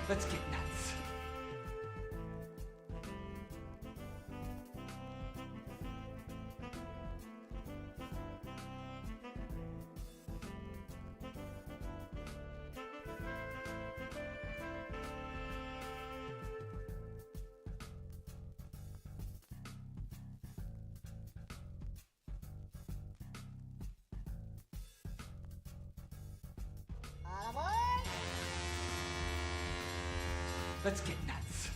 Let's get nuts. Let's get nuts.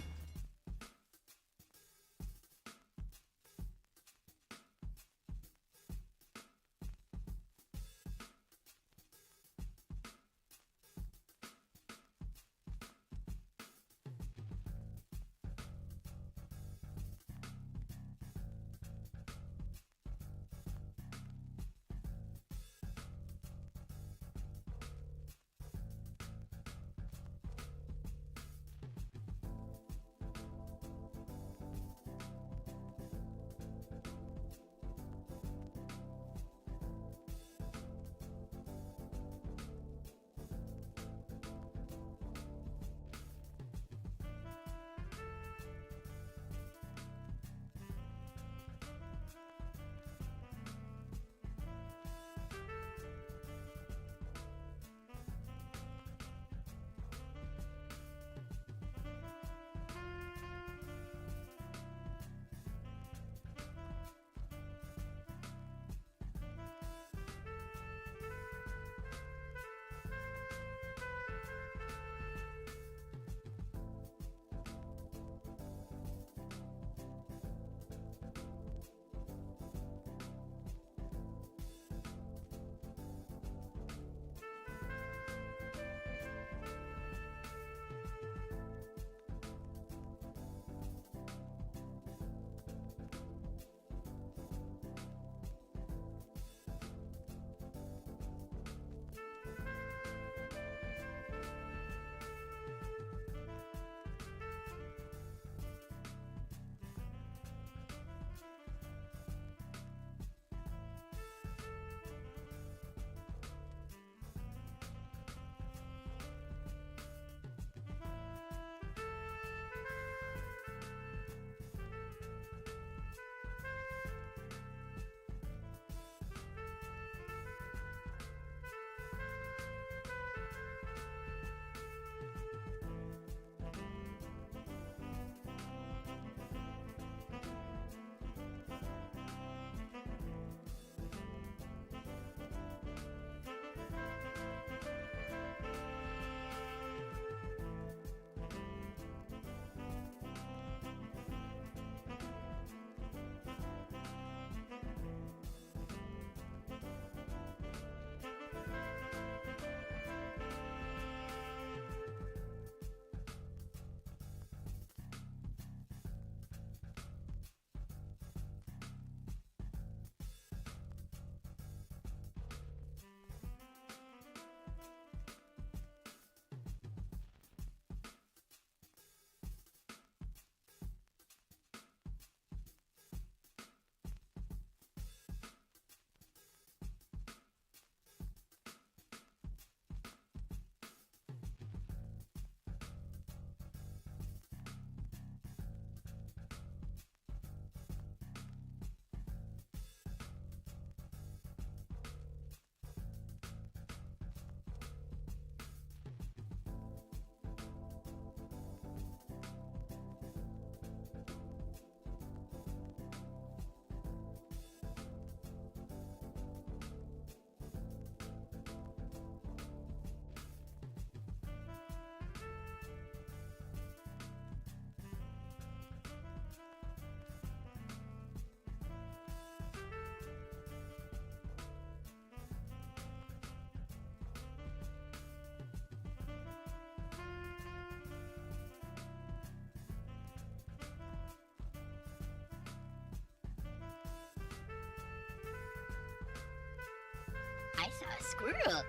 I saw a squirrel.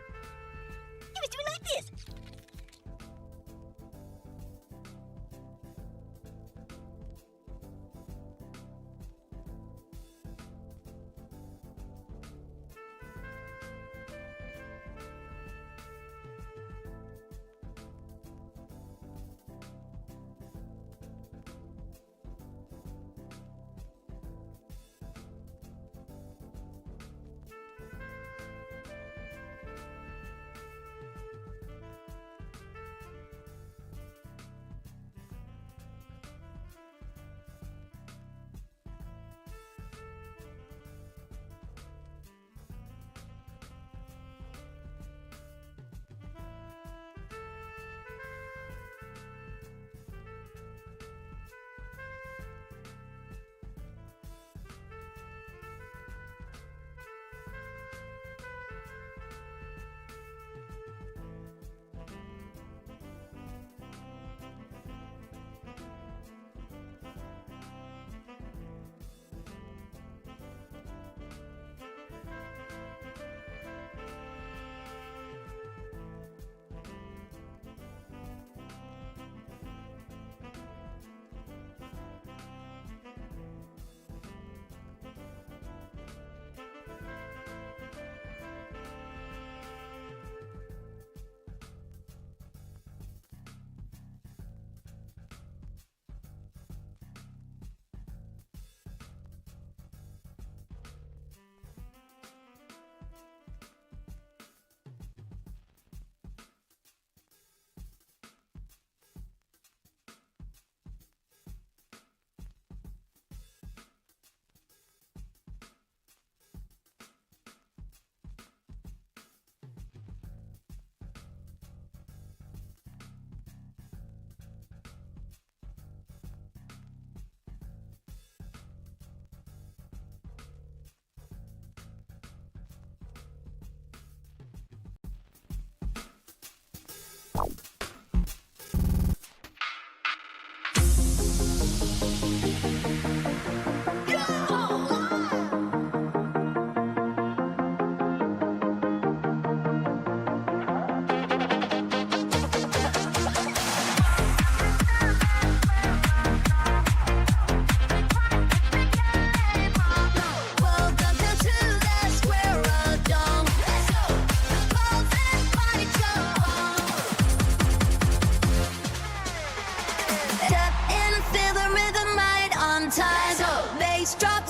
He was doing like this.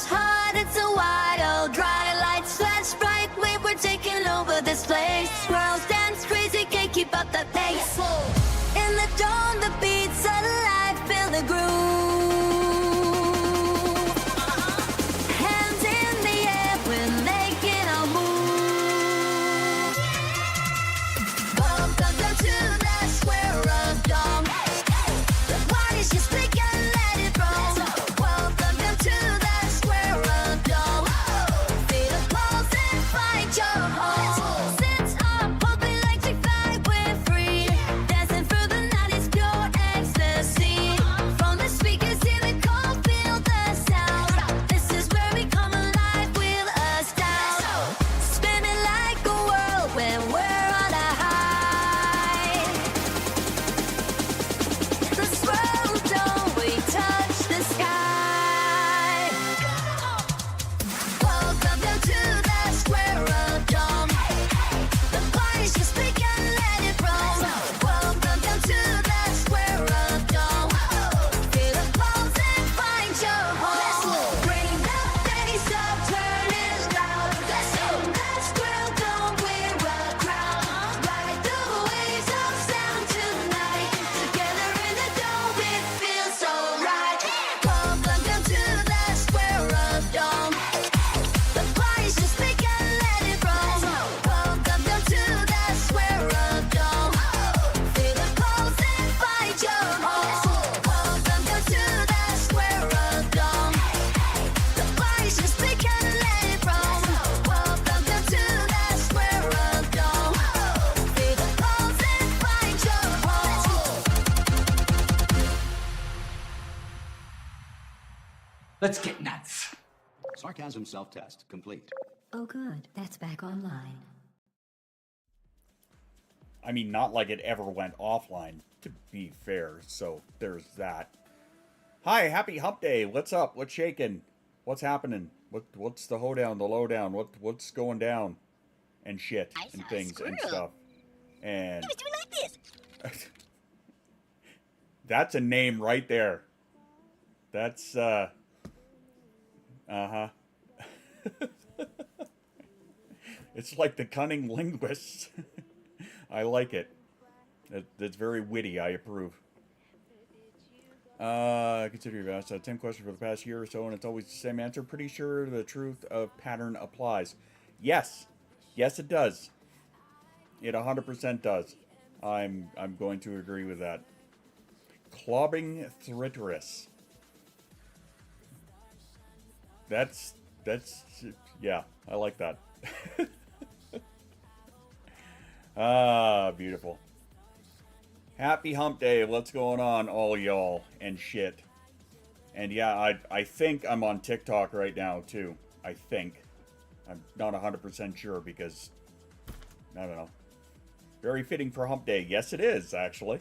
it's hot, it's a wild, dry lights flash bright. We were taking over this place. Worlds dance crazy, can't keep up the pace. In the dawn, the beats alive, feel the groove. Hands in the air, we're making a move. Welcome to the square of dawn. The party's just begun, let it roll. Welcome to the square of dawn. Feel the pulse and find your home. Since our pulp electrified, we're free. Dancing through the night is pure ecstasy. From the speakers in the cold, feel the sound. This is where we come alive, we'll astound. Spinning like a whirlwind, we're on a high. The swirl, don't we touch the sky? Welcome to the square of dawn. The party's just begun, let it roll. Welcome to the square of dawn. Feel the pulse and find your home. Bring the bass up, turn it loud. Let's go. The square of dawn, we're a crowd. Ride the waves of sound tonight. Together in the dome, it feels so right. Welcome to the square of dawn. The party's just begun, let it roll. Welcome to the square of dawn. Feel the pulse and find your home. Welcome to the square of dawn. The party's just begun, let it roll. Welcome to the square of dawn. Feel the pulse and find your home. Let's get nuts. Sarcasm self-test complete. Oh good, that's back online. I mean, not like it ever went offline, to be fair, so there's that. Hi, happy hump day. What's up? What's shaking? What's happening? What's the hoedown, the lowdown? What's going down? And shit, I and saw a things, and squirrel. stuff. And He was doing like this. that's a name right there. That's, uh-huh. It's like the cunning linguists. I like it. That's very witty. I approve. Consider your asked the same question for the past year or so, and it's always the same answer. Pretty sure the truth of pattern applies. Yes. Yes, it does. It 100% does. I'm going to agree with that. Clobbing Thritterus. That's, yeah, I like that. Ah, beautiful. Happy hump day. What's going on, all y'all and shit? And yeah, I think I'm on TikTok right now, too. I think. I'm not 100% sure because, I don't know. Very fitting for hump day. Yes, it is, actually.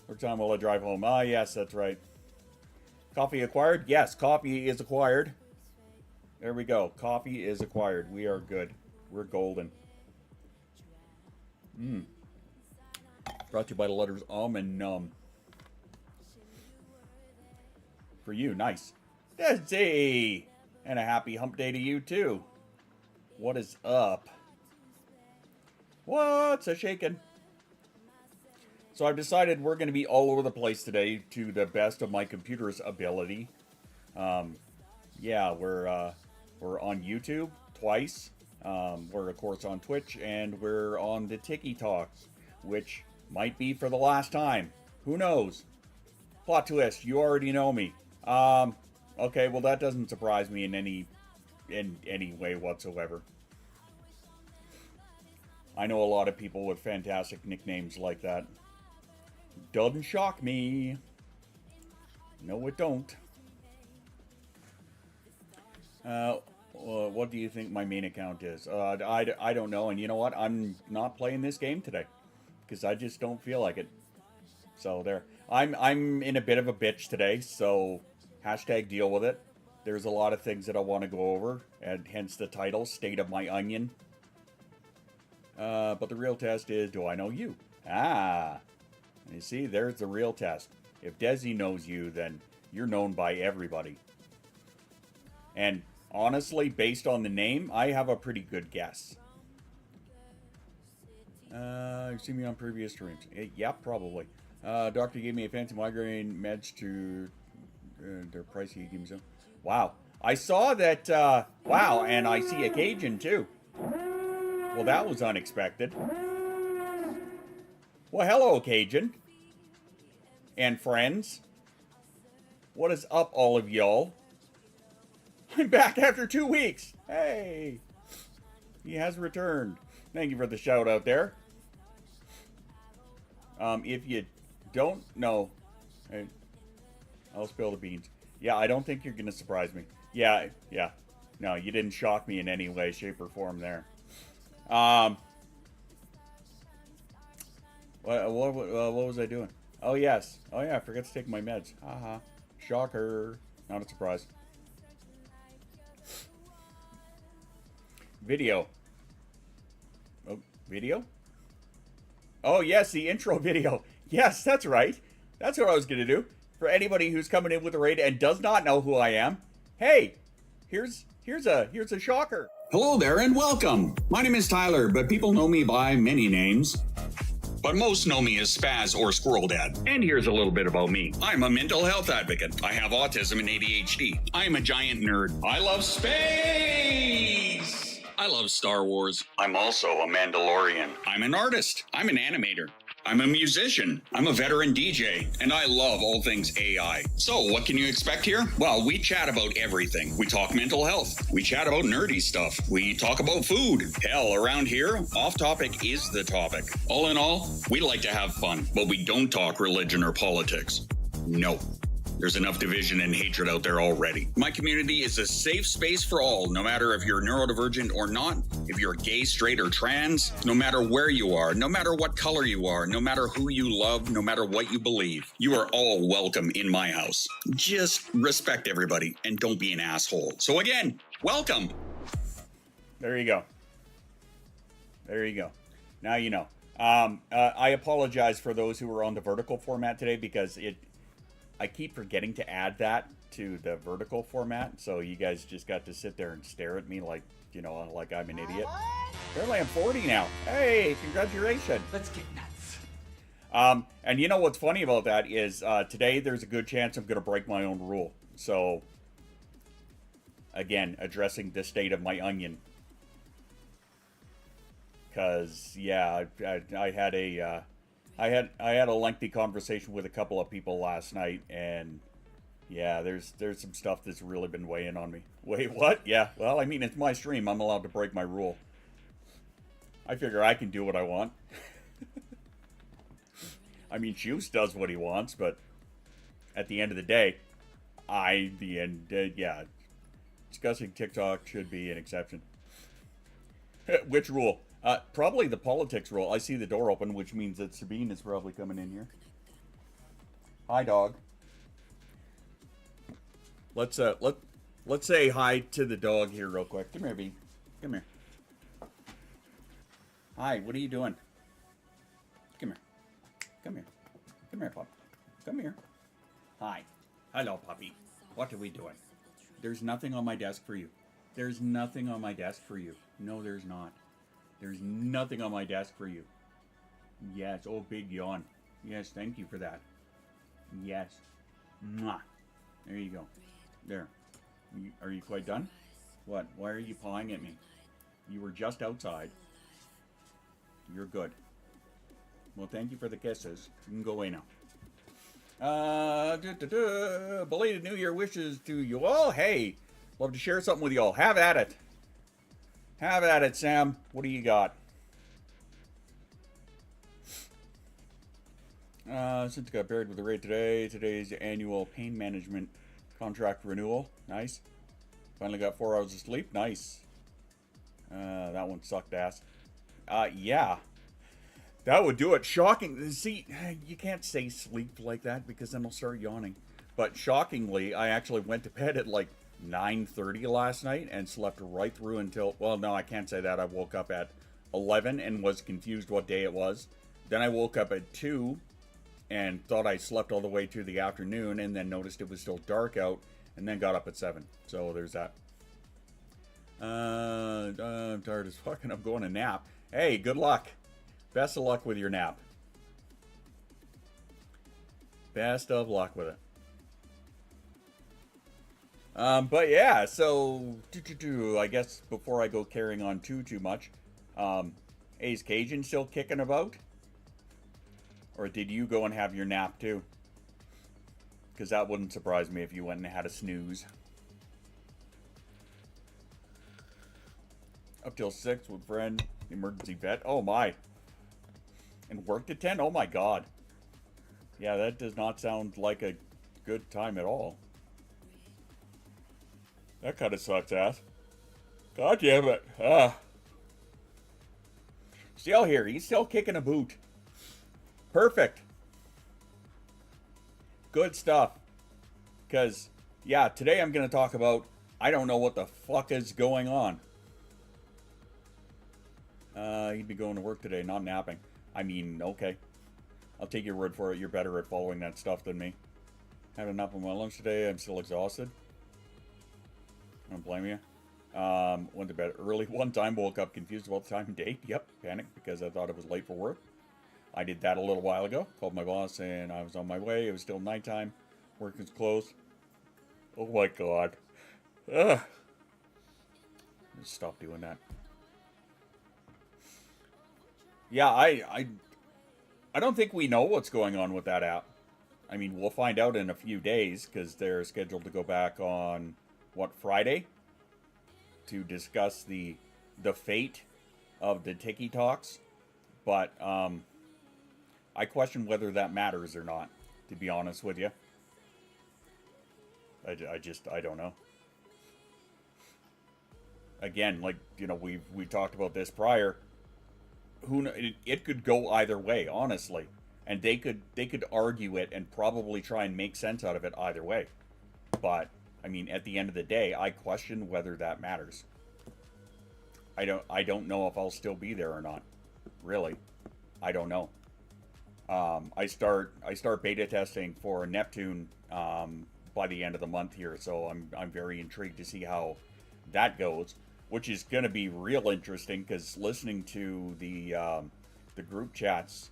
What time will I drive home? Ah, yes, that's right. Coffee acquired? Yes, coffee is acquired. There we go. Coffee is acquired. We are good. We're golden. Brought to you by the letters and num. For you, nice. Desi! And a happy hump day to you, too. What is up? What's a shaking? So I've decided we're going to be all over the place today to the best of my computer's ability. Yeah, we're on YouTube twice. We're, of course, on Twitch, and we're on the Tiki Talk, which might be for the last time. Who knows? Plot twist, you already know me. Okay, well, that doesn't surprise me in any way whatsoever. I know a lot of people with fantastic nicknames like that. Doesn't shock me. No, it don't. What do you think my main account is? I don't know, and you know what? I'm not playing this game today because I just don't feel like it. So there. I'm in a bit of a bitch today, so hashtag deal with it. There's a lot of things that I want to go over, and hence the title, State of My Onion. But the real test is, do I know you? Ah. You see, there's the real test. If Desi knows you, then you're known by everybody. And honestly, based on the name, I have a pretty good guess. You've seen me on previous streams. Yeah, probably. Doctor gave me a fancy migraine meds to... they're pricey. He gave me some. Wow. I saw that... wow, and I see a Cajun, too. Well, that was unexpected. Well, hello, Cajun. And friends. What is up, all of y'all? I'm back after 2 weeks. Hey. He has returned. Thank you for the shout out there. If you don't know, I'll spill the beans. Yeah, I don't think you're going to surprise me. Yeah. No, you didn't shock me in any way, shape, or form there. What was I doing? Oh, yes. Oh, yeah, I forgot to take my meds. Haha. Shocker. Not a surprise. Video. Oh, video? Oh, yes, the intro video. Yes, that's right. That's what I was going to do. For anybody who's coming in with a raid and does not know who I am, hey, here's a shocker. Hello there and welcome. My name is Tyler, but people know me by many names. But most know me as Spaz or Squirrel Dad. And here's a little bit about me. I'm a mental health advocate. I have autism and ADHD. I'm a giant nerd. I love space. I love Star Wars. I'm also a Mandalorian. I'm an artist. I'm an animator. I'm a musician. I'm a veteran DJ. And I love all things AI. So what can you expect here? Well, we chat about everything. We talk mental health. We chat about nerdy stuff. We talk about food. Hell, around here, off topic is the topic. All in all, we like to have fun, but we don't talk religion or politics. No. There's enough division and hatred out there already. My community is a safe space for all, no matter if you're neurodivergent or not, if you're gay, straight, or trans, no matter where you are, no matter what color you are, no matter who you love, no matter what you believe. You are all welcome in my house. Just respect everybody and don't be an asshole. So again, welcome. There you go. There you go. Now you know. I apologize for those who were on the vertical format today because I keep forgetting to add that to the vertical format, so you guys just got to sit there and stare at me like, you know, like I'm an idiot. Apparently I'm 40 now. Hey, congratulations. Let's get nuts. And you know what's funny about that is today there's a good chance I'm going to break my own rule. So, again, addressing the state of my onion. Because, yeah, I had a... I had a lengthy conversation with a couple of people last night, and yeah, there's some stuff that's really been weighing on me. Wait, what? Yeah, well, I mean, it's my stream. I'm allowed to break my rule. I figure I can do what I want. I mean, Juice does what he wants, but at the end of the day, yeah, discussing TikTok should be an exception. Which rule? Probably the politics rule. I see the door open, which means that Sabine is probably coming in here. Hi, dog. Let's say hi to the dog here real quick. Come here, B. Come here. Hi, what are you doing? Come here. Come here. Come here, pup. Come here. Hi. Hello, puppy. What are we doing? There's nothing on my desk for you. There's nothing on my desk for you. No, there's not. There's nothing on my desk for you. Yes. Oh, big yawn. Yes, thank you for that. Yes. Mwah. There you go. There. Are you quite done? What? Why are you pawing at me? You were just outside. You're good. Well, thank you for the kisses. You can go away now. Belated New Year wishes to you all. Hey, love to share something with you all. Have at it. Have at it, Sam. What do you got? Since got buried with the raid today. Today's annual pain management contract renewal. Nice. Finally got 4 hours of sleep. Nice. That one sucked ass. Yeah. That would do it. Shocking. See, you can't say sleep like that because then I'll start yawning. But shockingly, I actually went to bed at like 9:30 last night and slept right through until, well, no, I can't say that. I woke up at 11 and was confused what day it was. Then I woke up at 2 and thought I slept all the way to the afternoon and then noticed it was still dark out and then got up at 7. So there's that. I'm tired as fuck and I'm going to nap. Hey, good luck. Best of luck with your nap. Best of luck with it. But yeah, so I guess before I go carrying on too much, is Cajun still kicking about? Or did you go and have your nap too? Because that wouldn't surprise me if you went and had a snooze. Up till 6 with friend, emergency vet. Oh my. And worked at 10? Oh my god. Yeah, that does not sound like a good time at all. That kind of sucks ass. God damn it. Still here. He's still kicking a boot. Perfect. Good stuff. Because, yeah, today I'm going to talk about I don't know what the fuck is going on. He'd be going to work today, not napping. I mean, okay. I'll take your word for it. You're better at following that stuff than me. Had a nap on my lunch today. I'm still exhausted. I don't blame you. Went to bed early one time. Woke up confused about the time and date. Yep, panicked because I thought it was late for work. I did that a little while ago. Called my boss and I was on my way. It was still nighttime. Work is closed. Oh my god. Ugh. Just stop doing that. Yeah, I don't think we know what's going on with that app. I mean, we'll find out in a few days because they're scheduled to go back on, what, Friday? To discuss the fate of the Tiki Talks. But, I question whether that matters or not, to be honest with you. I don't know. Again, like, you know, we talked about this prior. It could go either way, honestly, and they could argue it and probably try and make sense out of it either way. But I mean, at the end of the day, I question whether that matters. I don't know if I'll still be there or not. Really, I don't know. I start beta testing for Neptune by the end of the month here, so I'm very intrigued to see how that goes. Which is going to be real interesting because listening to the group chats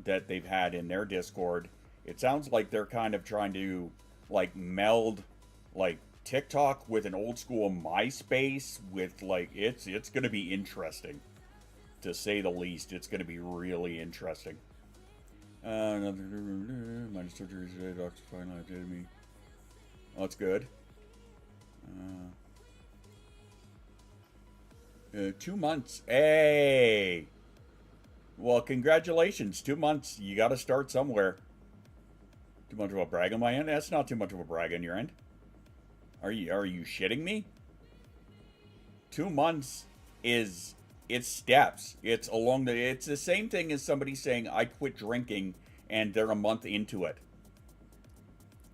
that they've had in their Discord, it sounds like they're kind of trying to like meld like TikTok with an old school MySpace with like it's going to be interesting to say the least. It's going to be really interesting. My surgery today, doctor finally updated me. Oh, that's good. 2 months. Hey! Well, congratulations. 2 months. You gotta start somewhere. Too much of a brag on my end? That's not too much of a brag on your end. Are you shitting me? 2 months is... It's steps. It's the same thing as somebody saying, I quit drinking, and they're a month into it.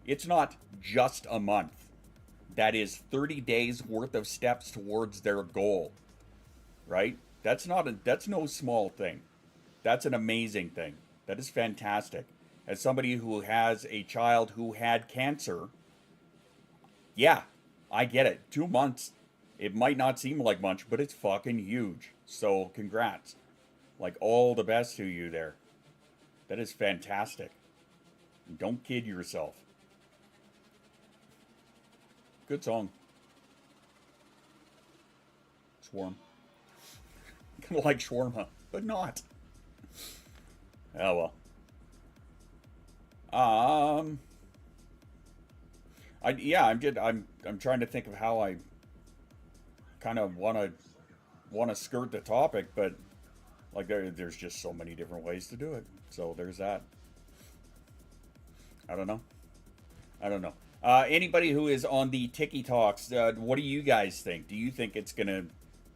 It's not just a month. That is 30 days worth of steps towards their goal. Right? That's no small thing. That's an amazing thing. That is fantastic. As somebody who has a child who had cancer, yeah, I get it. 2 months, it might not seem like much, but it's fucking huge. So congrats. Like, all the best to you there. That is fantastic. Don't kid yourself. Good song. Swarm. Kind of like shawarma, but not. Oh well. I'm trying to think of how I kind of want to skirt the topic, but like there's just so many different ways to do it. So there's that. I don't know. Anybody who is on the Tiki Talks, what do you guys think? Do you think it's gonna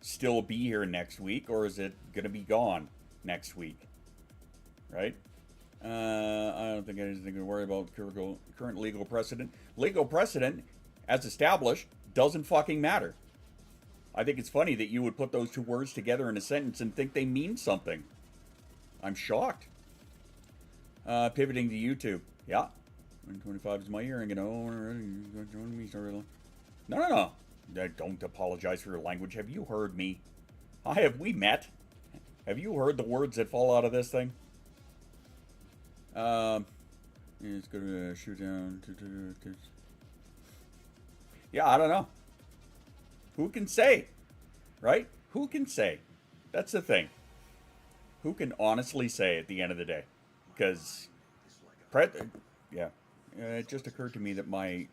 still be here next week, or is it gonna be gone next week? Right? I don't think anything to worry about current legal precedent. Legal precedent, as established, doesn't fucking matter. I think it's funny that you would put those two words together in a sentence and think they mean something. I'm shocked. Pivoting to YouTube. Yeah. 125 is my year. I'm gonna own. No. Don't apologize for your language. Have you heard me? Hi, have we met? Have you heard the words that fall out of this thing? It's gonna shoot down. Yeah, I don't know. Who can say? Right? Who can say? That's the thing. Who can honestly say at the end of the day? Because, yeah. It just occurred to me that my...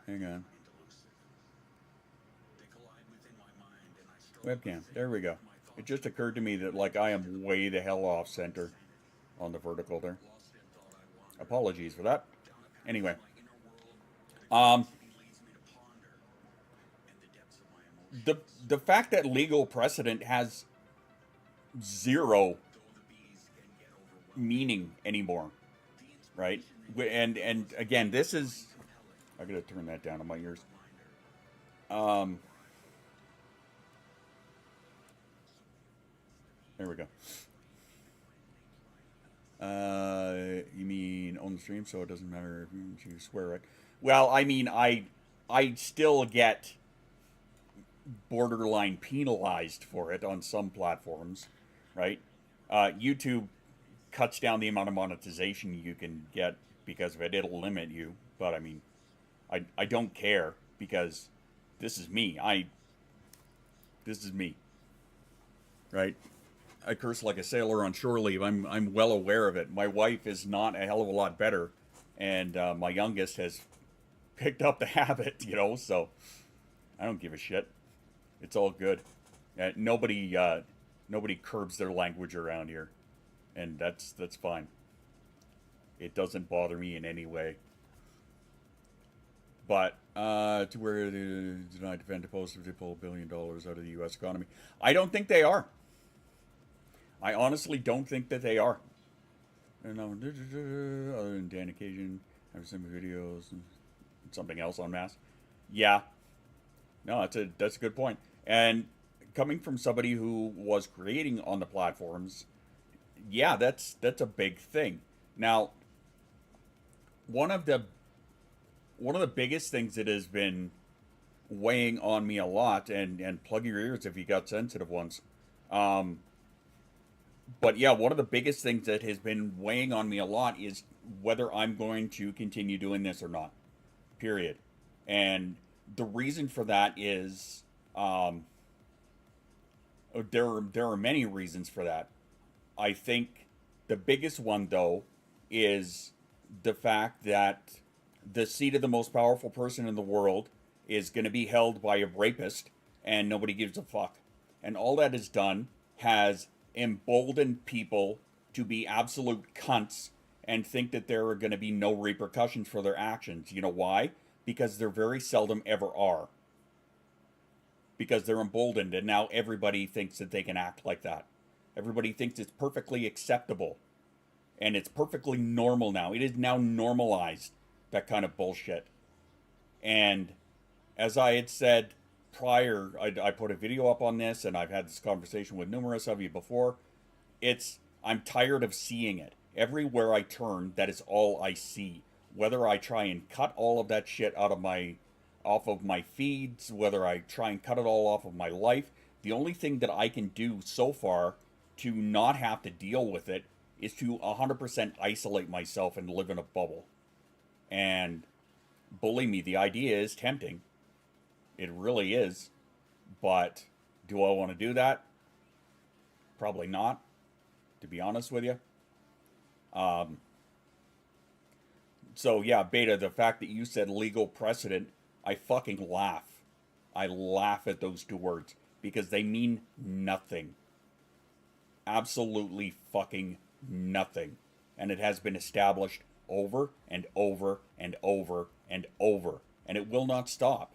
Hang on. Webcam. There we go. It just occurred to me that, like, I am way the hell off center on the vertical there. Apologies for that. Anyway. The fact that legal precedent has zero meaning anymore, right? And again, this is... I gotta turn that down on my ears. There we go. You mean on the stream, so it doesn't matter if you swear it. Well, I mean, I still get borderline penalized for it on some platforms, right? YouTube cuts down the amount of monetization you can get because of it. It'll limit you, but I mean, I don't care because this is me. This is me, right? I curse like a sailor on shore leave. I'm well aware of it. My wife is not a hell of a lot better, and my youngest has picked up the habit, you know. So I don't give a shit. It's all good. Nobody curbs their language around here, and that's fine. It doesn't bother me in any way. But to where did I defend a poster to pull $1 billion out of the U.S. economy? I don't think they are. I honestly don't think that they are. And other than Dan occasion, have some videos and something else en masse. Yeah. No, that's a good point. And coming from somebody who was creating on the platforms, yeah, that's a big thing. Now, one of the biggest things that has been weighing on me a lot, and plug your ears if you got sensitive ones. But yeah, one of the biggest things that has been weighing on me a lot is whether I'm going to continue doing this or not. Period. And the reason for that is there are many reasons for that. I think the biggest one, though, is the fact that the seat of the most powerful person in the world is going to be held by a rapist, and nobody gives a fuck. And all that has done has emboldened people to be absolute cunts and think that there are going to be no repercussions for their actions. You know why? Because there very seldom ever are. Because they're emboldened, and now everybody thinks that they can act like that. Everybody thinks it's perfectly acceptable. And it's perfectly normal now. It is now normalized, that kind of bullshit. And as I had said prior, I put a video up on this, and I've had this conversation with numerous of you before. I'm tired of seeing it. Everywhere I turn, that is all I see. Whether I try and cut all of that shit off of my feeds, whether I try and cut it all off of my life, the only thing that I can do so far to not have to deal with it is to 100% isolate myself and live in a bubble. And believe me, the idea is tempting. It really is. But do I want to do that? Probably not, to be honest with you. So yeah, Beta, the fact that you said legal precedent, I fucking laugh. I laugh at those two words because they mean nothing. Absolutely fucking nothing. And it has been established over and over and over and over. And it will not stop.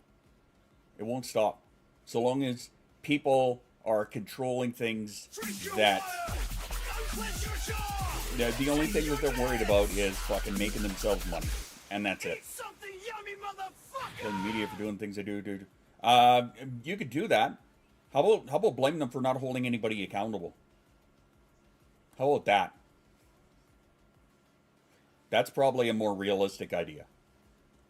It won't stop. So long as people are controlling things that... The only thing that they're worried about is fucking making themselves money. And that's it. The media for doing things they do. You could do that. How about blame them for not holding anybody accountable? How about that? That's probably a more realistic idea.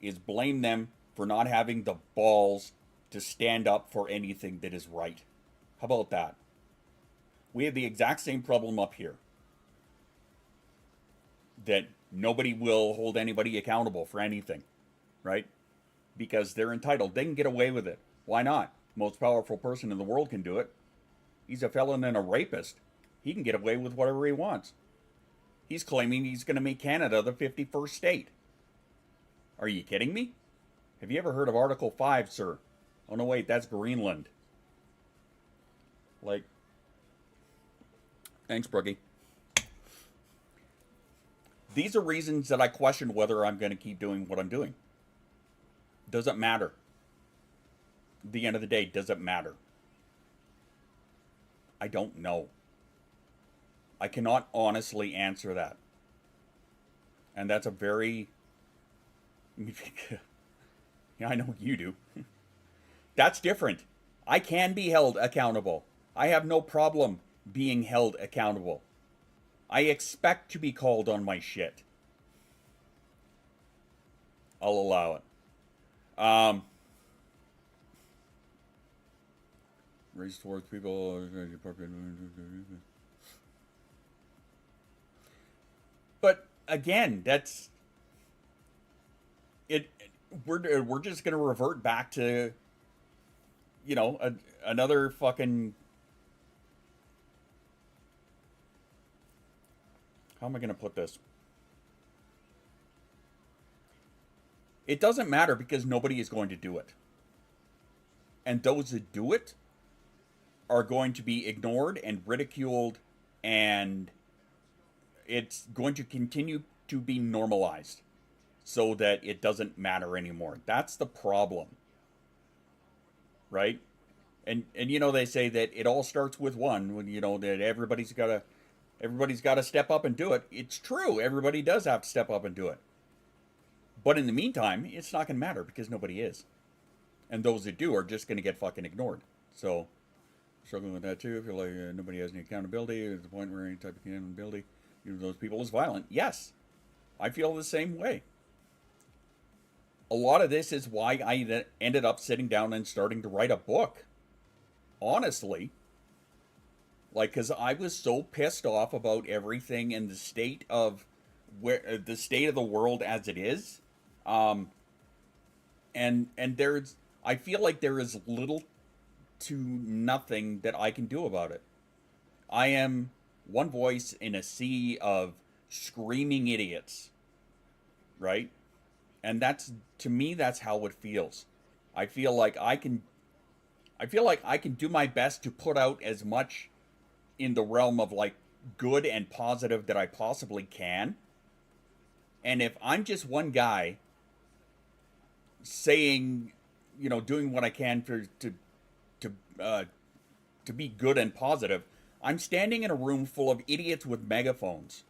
Is blame them for not having the balls to stand up for anything that is right. How about that? We have the exact same problem up here. That nobody will hold anybody accountable for anything, right? Because they're entitled. They can get away with it. Why not? Most powerful person in the world can do it. He's a felon and a rapist. He can get away with whatever he wants. He's claiming he's going to make Canada the 51st state. Are you kidding me? Have you ever heard of Article 5, sir? Oh, no, wait, that's Greenland. Like, thanks, Brookie. These are reasons that I question whether I'm going to keep doing what I'm doing. Doesn't matter. At the end of the day, does it matter? I don't know. I cannot honestly answer that. And that's a very... yeah, I know you do. That's different. I can be held accountable. I have no problem being held accountable. I expect to be called on my shit. I'll allow it. Race towards people. But again, that's it. We're just gonna revert back to, you know, another fucking. How am I gonna put this? It doesn't matter because nobody is going to do it. And those that do it are going to be ignored and ridiculed, and it's going to continue to be normalized so that it doesn't matter anymore. That's the problem. Right? And you know, they say that it all starts with one, when, you know, that everybody's got to step up and do it. It's true. Everybody does have to step up and do it. But in the meantime, it's not going to matter because nobody is. And those that do are just going to get fucking ignored. So, struggling with that too. I feel like nobody has any accountability. At the point where any type of accountability, you know, those people is violent. Yes, I feel the same way. A lot of this is why I ended up sitting down and starting to write a book. Honestly. Like, because I was so pissed off about everything and the state of the world as it is. And there's, I feel like there is little to nothing that I can do about it. I am one voice in a sea of screaming idiots, right? And that's, to me, that's how it feels. I feel like I can do my best to put out as much in the realm of like good and positive that I possibly can. And if I'm just one guy saying, you know, doing what I can to be good and positive, I'm standing in a room full of idiots with megaphones.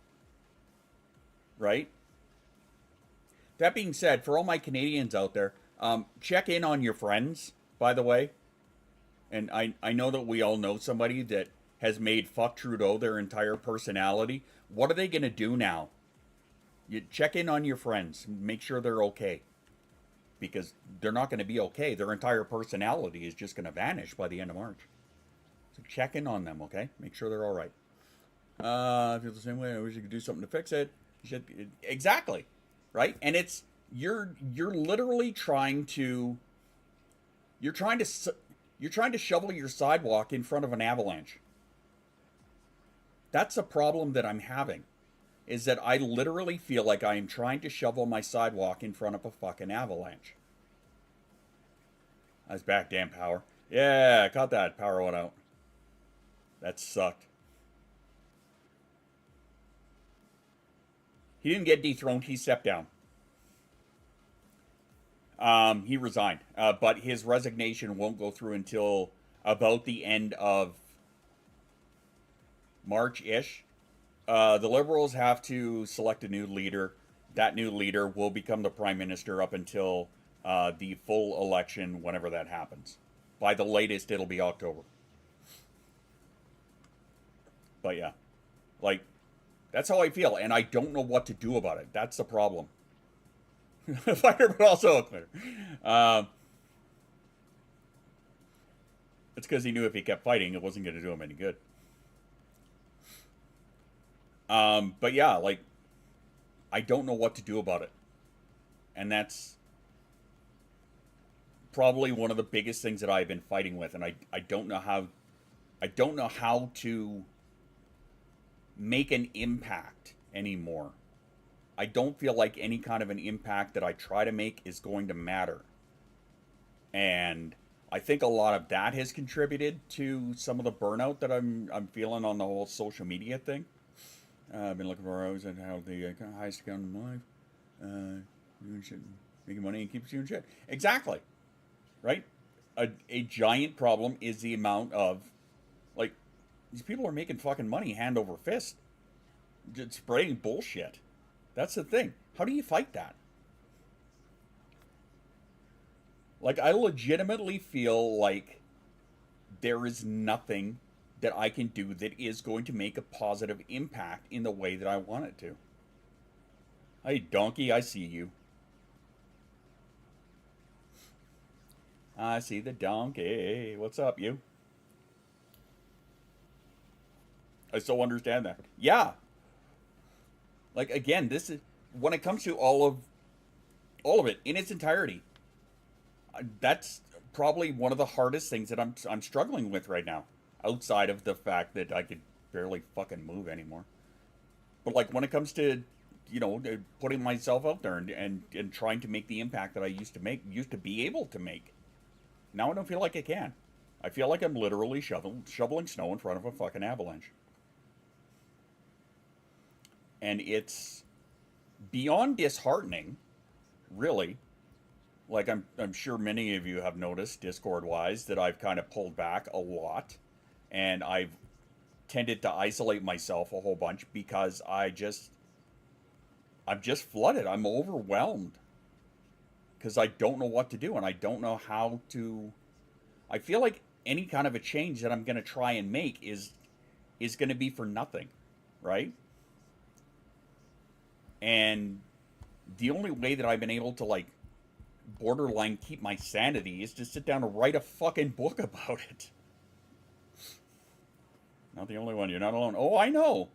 Right? That being said, for all my Canadians out there, check in on your friends, by the way. And I know that we all know somebody that has made fuck Trudeau their entire personality. What are they going to do now? You check in on your friends. Make sure they're okay. Because they're not going to be okay. Their entire personality is just going to vanish by the end of March. So check in on them, okay? Make sure they're all right. I feel the same way. I wish you could do something to fix it. Exactly. Right? And it's, you're literally trying to shovel your sidewalk in front of an avalanche. That's a problem that I'm having. Is that I literally feel like I am trying to shovel my sidewalk in front of a fucking avalanche. I was back, damn Power. Yeah, I caught that. Power went out. That sucked. He didn't get dethroned. He stepped down. He resigned. But his resignation won't go through until about the end of March-ish. The Liberals have to select a new leader. That new leader will become the Prime Minister up until the full election, whenever that happens. By the latest, it'll be October. But yeah, like, that's how I feel, and I don't know what to do about it. That's the problem. A fighter, but also a quitter. It's because he knew if he kept fighting, it wasn't going to do him any good. But yeah, like, I don't know what to do about it. And that's probably one of the biggest things that I've been fighting with. And I don't know how to make an impact anymore. I don't feel like any kind of an impact that I try to make is going to matter. And I think a lot of that has contributed to some of the burnout that I'm feeling on the whole social media thing. I've been looking for hours at how the highest account in life, doing shit, making money and keeps doing shit. Exactly, right? A giant problem is the amount of, like, these people are making fucking money hand over fist, just spreading bullshit. That's the thing. How do you fight that? Like, I legitimately feel like there is nothing that I can do that is going to make a positive impact in the way that I want it to. Hey, donkey, I see you. I see the donkey. What's up, you? I so understand that. Yeah. Like, again, this is, when it comes to all of it in its entirety, that's probably one of the hardest things that I'm struggling with right now, outside of the fact that I could barely fucking move anymore. But like, when it comes to, you know, putting myself out there and trying to make the impact that I used to be able to make, now I don't feel like I can. I feel like I'm literally shoveling snow in front of a fucking avalanche. And it's beyond disheartening, really. Like, I'm sure many of you have noticed, Discord-wise, that I've kind of pulled back a lot. And I've tended to isolate myself a whole bunch because I'm just flooded. I'm overwhelmed. Because I don't know what to do, and I don't know how to... I feel like any kind of a change that I'm going to try and make is going to be for nothing, right? And the only way that I've been able to, like, borderline keep my sanity is to sit down and write a fucking book about it. Not the only one. You're not alone. Oh, I know.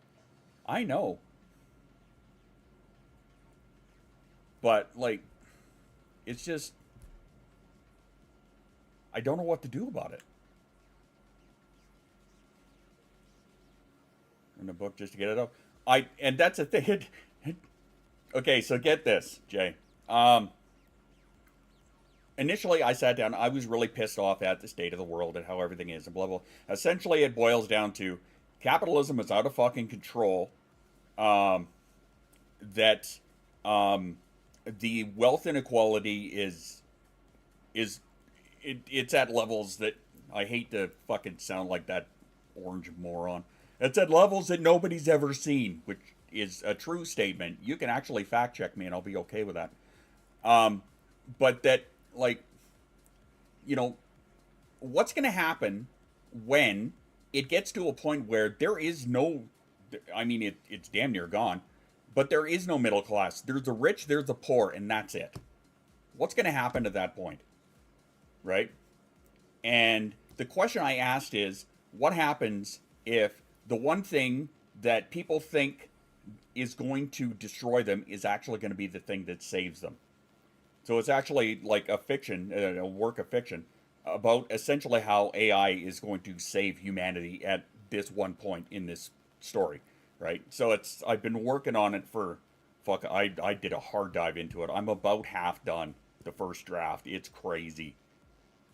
I know. But, like, it's just, I don't know what to do about it. In the book just to get it up. And that's the thing. Okay, so get this, Jay. Initially, I sat down. I was really pissed off at the state of the world and how everything is and blah, blah. Essentially, it boils down to capitalism is out of fucking control. That the wealth inequality it's at levels that I hate to fucking sound like that orange moron. It's at levels that nobody's ever seen, which is a true statement. You can actually fact check me and I'll be okay with that. But that, like, you know, what's going to happen when it gets to a point where there is no, I mean, it's damn near gone, but there is no middle class. There's the rich, there's the poor, and that's it. What's going to happen at that point? Right? And the question I asked is, what happens if the one thing that people think is going to destroy them is actually going to be the thing that saves them? So it's actually like a fiction, a work of fiction, about essentially how AI is going to save humanity at this one point in this story, right? So I've been working on it for, I did a hard dive into it. I'm about half done, the first draft. It's crazy.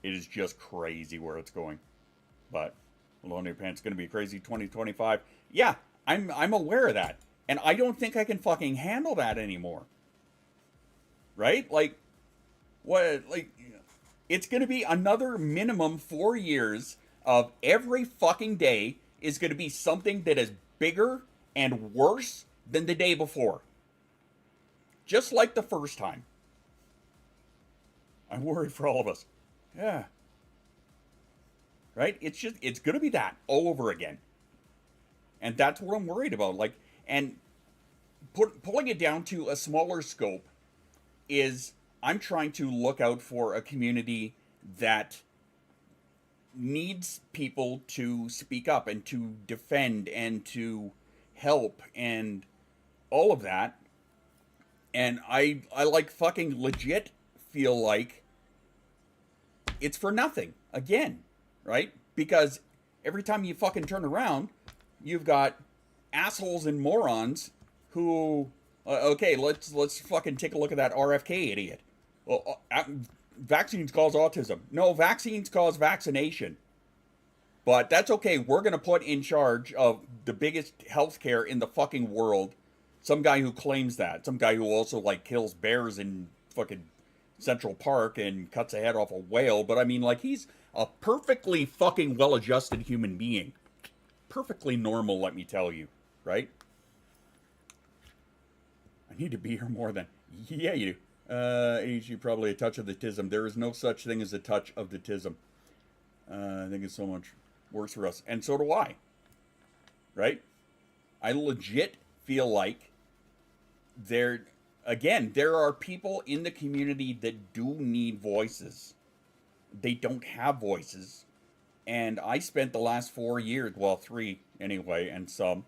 It is just crazy where it's going. But Alone in Your Pants is going to be crazy 2025. Yeah, I'm aware of that. And I don't think I can fucking handle that anymore. Right? Like, what, like, it's going to be another minimum 4 years of every fucking day is going to be something that is bigger and worse than the day before. Just like the first time. I'm worried for all of us. Yeah. Right? It's going to be that all over again. And that's what I'm worried about. Like, and pulling it down to a smaller scope, is I'm trying to look out for a community that needs people to speak up and to defend and to help and all of that. And I like fucking legit feel like it's for nothing again, right? Because every time you fucking turn around, you've got assholes and morons who okay, let's fucking take a look at that RFK idiot. Well, vaccines cause autism. No, vaccines cause vaccination. But that's okay. We're going to put in charge of the biggest healthcare in the fucking world some guy who claims that. Some guy who also, like, kills bears in fucking Central Park and cuts a head off a whale. But I mean, like, he's a perfectly fucking well-adjusted human being. Perfectly normal, let me tell you. Right? I need to be here more than... Yeah, you do. ADHD, probably a touch of the autism. There is no such thing as a touch of the autism. I think it's so much worse for us. And so do I. Right? I legit feel like there are people in the community that do need voices. They don't have voices. And I spent the last 4 years, well, 3 anyway, and some,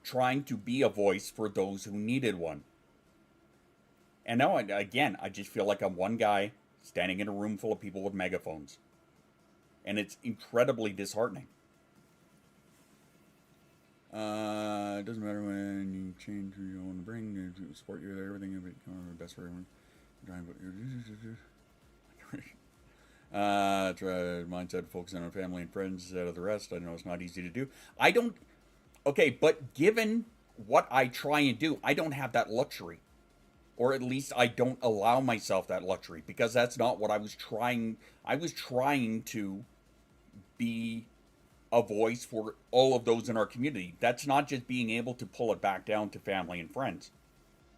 trying to be a voice for those who needed one. And now, again, I just feel like I'm one guy standing in a room full of people with megaphones. And it's incredibly disheartening. It doesn't matter when you change who you want to bring to support you, everything will become the best for everyone. Try mindset of focusing on family and friends instead of the rest. I know it's not easy to do. Okay, but given what I try and do, I don't have that luxury. Or at least I don't allow myself that luxury, because that's not what I was trying. I was trying to be a voice for all of those in our community. That's not just being able to pull it back down to family and friends.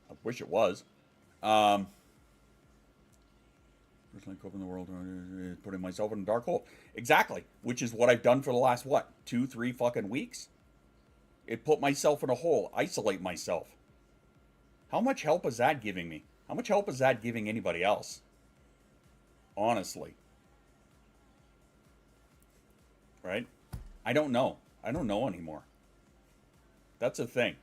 I wish it was. Personally, coping the world, putting myself in a dark hole. Exactly. Which is what I've done for the last, 2-3 fucking weeks? It put myself in a hole. Isolate myself. How much help is that giving me? How much help is that giving anybody else? Honestly. Right? I don't know. I don't know anymore. That's a thing.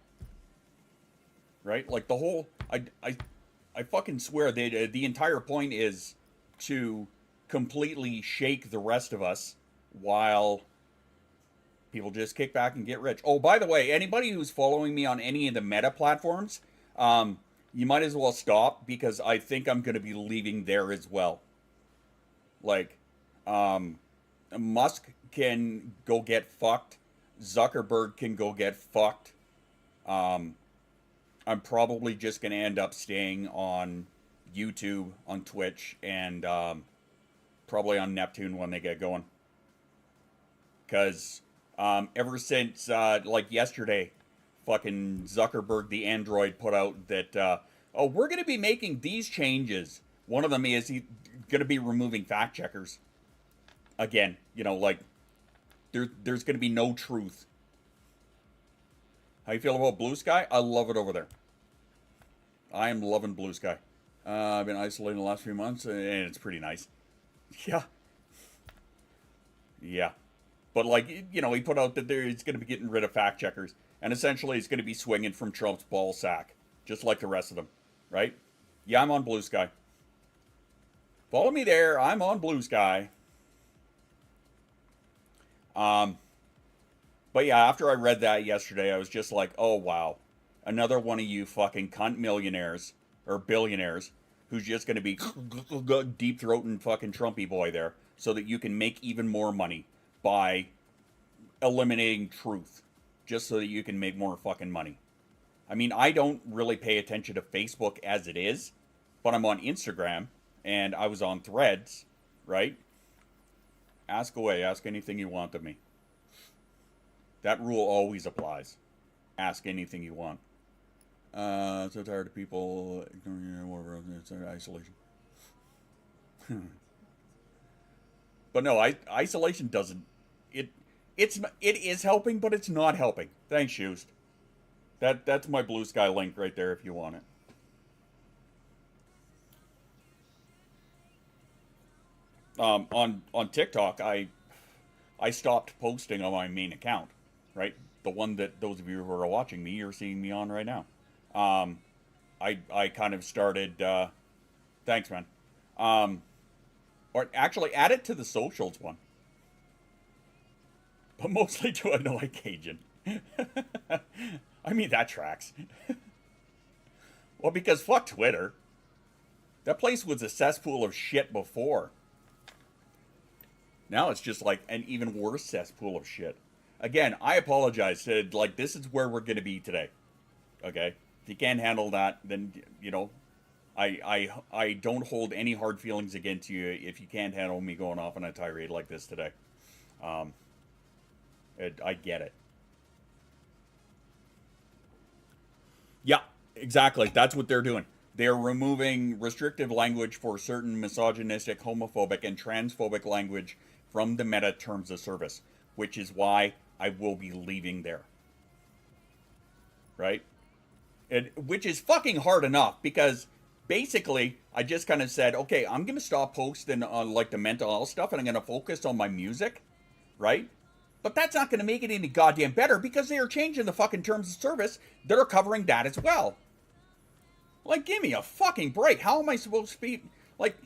Right? Like the whole... I fucking swear that the entire point is to completely shake the rest of us while people just kick back and get rich. Oh, by the way, anybody who's following me on any of the meta platforms, you might as well stop, because I think I'm going to be leaving there as well. Like, Musk can go get fucked. Zuckerberg can go get fucked. I'm probably just going to end up staying on YouTube, on Twitch, and probably on Neptune when they get going. Because ever since, like yesterday, fucking Zuckerberg, the android, put out that, oh, we're going to be making these changes. One of them is he's going to be removing fact checkers. Again, you know, like, there's going to be no truth. How you feel about Blue Sky? I love it over there. I am loving Blue Sky. I've been isolating the last few months, and it's pretty nice. Yeah. Yeah. But, like, you know, he put out that he's going to be getting rid of fact checkers. And essentially, he's going to be swinging from Trump's ball sack. Just like the rest of them. Right? Yeah, I'm on Blue Sky. Follow me there. I'm on Blue Sky. But yeah, after I read that yesterday, I was just like, oh, wow. Another one of you fucking cunt millionaires, or billionaires, who's just going to be deep-throating fucking Trumpy boy there, so that you can make even more money by eliminating truth, just so that you can make more fucking money. I mean, I don't really pay attention to Facebook as it is, but I'm on Instagram, and I was on Threads, right? Ask away. Ask anything you want of me. That rule always applies. Ask anything you want. So tired of people ignoring you, whatever. It's isolation. But no, isolation doesn't. It is helping, but it's not helping. Thanks, Shust. That's my Blue Sky link right there if you want it. On TikTok, I stopped posting on my main account, right? The one that those of you who are watching me, you're seeing me on right now. I kind of started, thanks, man. Or actually add it to the socials one. But mostly to annoy Cajun. I mean, that tracks. Well, because fuck Twitter. That place was a cesspool of shit before. Now it's just like an even worse cesspool of shit. Again, I apologize. Said like this is where we're gonna be today. Okay, if you can't handle that, then you know, I don't hold any hard feelings against you if you can't handle me going off on a tirade like this today. I get it. Yeah, exactly. That's what they're doing. They're removing restrictive language for certain misogynistic, homophobic, and transphobic language from the Meta Terms of Service, which is why I will be leaving there. Right? Which is fucking hard enough, because basically, I just kind of said, okay, I'm going to stop posting on, like, the mental health stuff, and I'm going to focus on my music, right? But that's not going to make it any goddamn better, because they are changing the fucking Terms of Service that are covering that as well. Like, give me a fucking break. How am I supposed to be, like,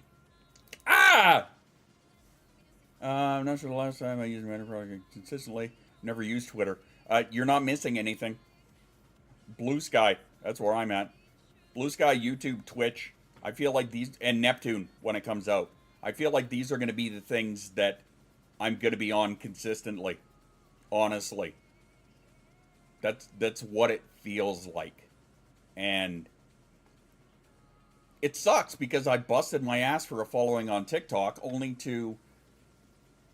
I'm not sure the last time I used Meta product consistently. Never used Twitter. You're not missing anything. Blue Sky, that's where I'm at. Blue Sky, YouTube, Twitch. I feel like these, and Neptune when it comes out. I feel like these are going to be the things that I'm going to be on consistently. Honestly. That's what it feels like. And it sucks because I busted my ass for a following on TikTok only to,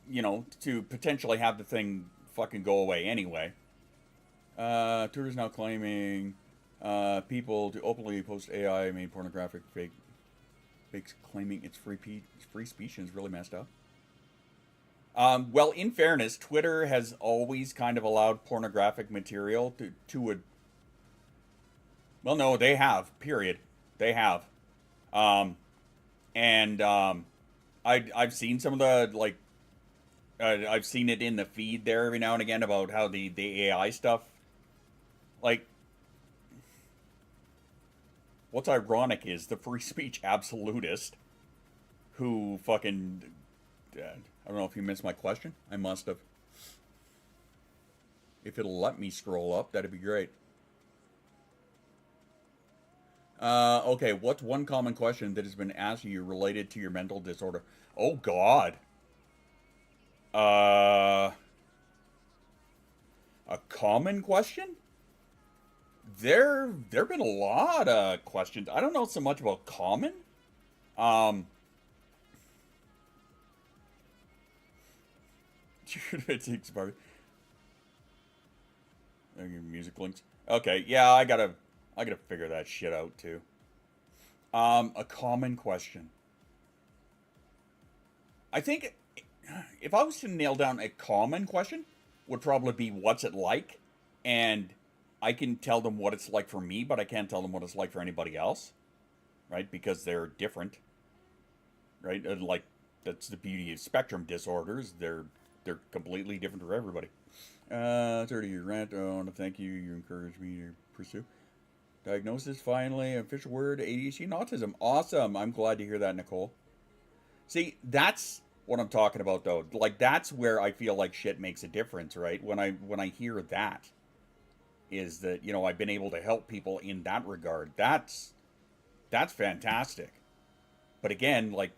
you know, to potentially have the thing fucking go away anyway. Twitter's now claiming people to openly post AI made pornographic fakes, claiming it's free speech and is really messed up. Well, in fairness, Twitter has always kind of allowed pornographic material to a... Well, no, they have. Period. They have. I've seen some of the, like, I've seen it in the feed there every now and again about how the AI stuff, like, what's ironic is the free speech absolutist who fucking, I don't know if you missed my question. I must have. If it'll let me scroll up, that'd be great. Okay, what's one common question that has been asked of you related to your mental disorder? Oh, God. A common question? There've been a lot of questions. I don't know so much about common. It's expired. Music links. Okay, yeah, I gotta figure that shit out too. A common question. I think if I was to nail down a common question, would probably be what's it like, and I can tell them what it's like for me, but I can't tell them what it's like for anybody else, right? Because they're different, right? And like that's the beauty of spectrum disorders. They're completely different for everybody. 30-year rant. I want to thank you. You encouraged me to pursue. Diagnosis, finally, official word, ADHD and autism. Awesome. I'm glad to hear that, Nicole. See, that's what I'm talking about, though. Like, that's where I feel like shit makes a difference, right? When I hear that, is that, you know, I've been able to help people in that regard. That's fantastic. But again, like,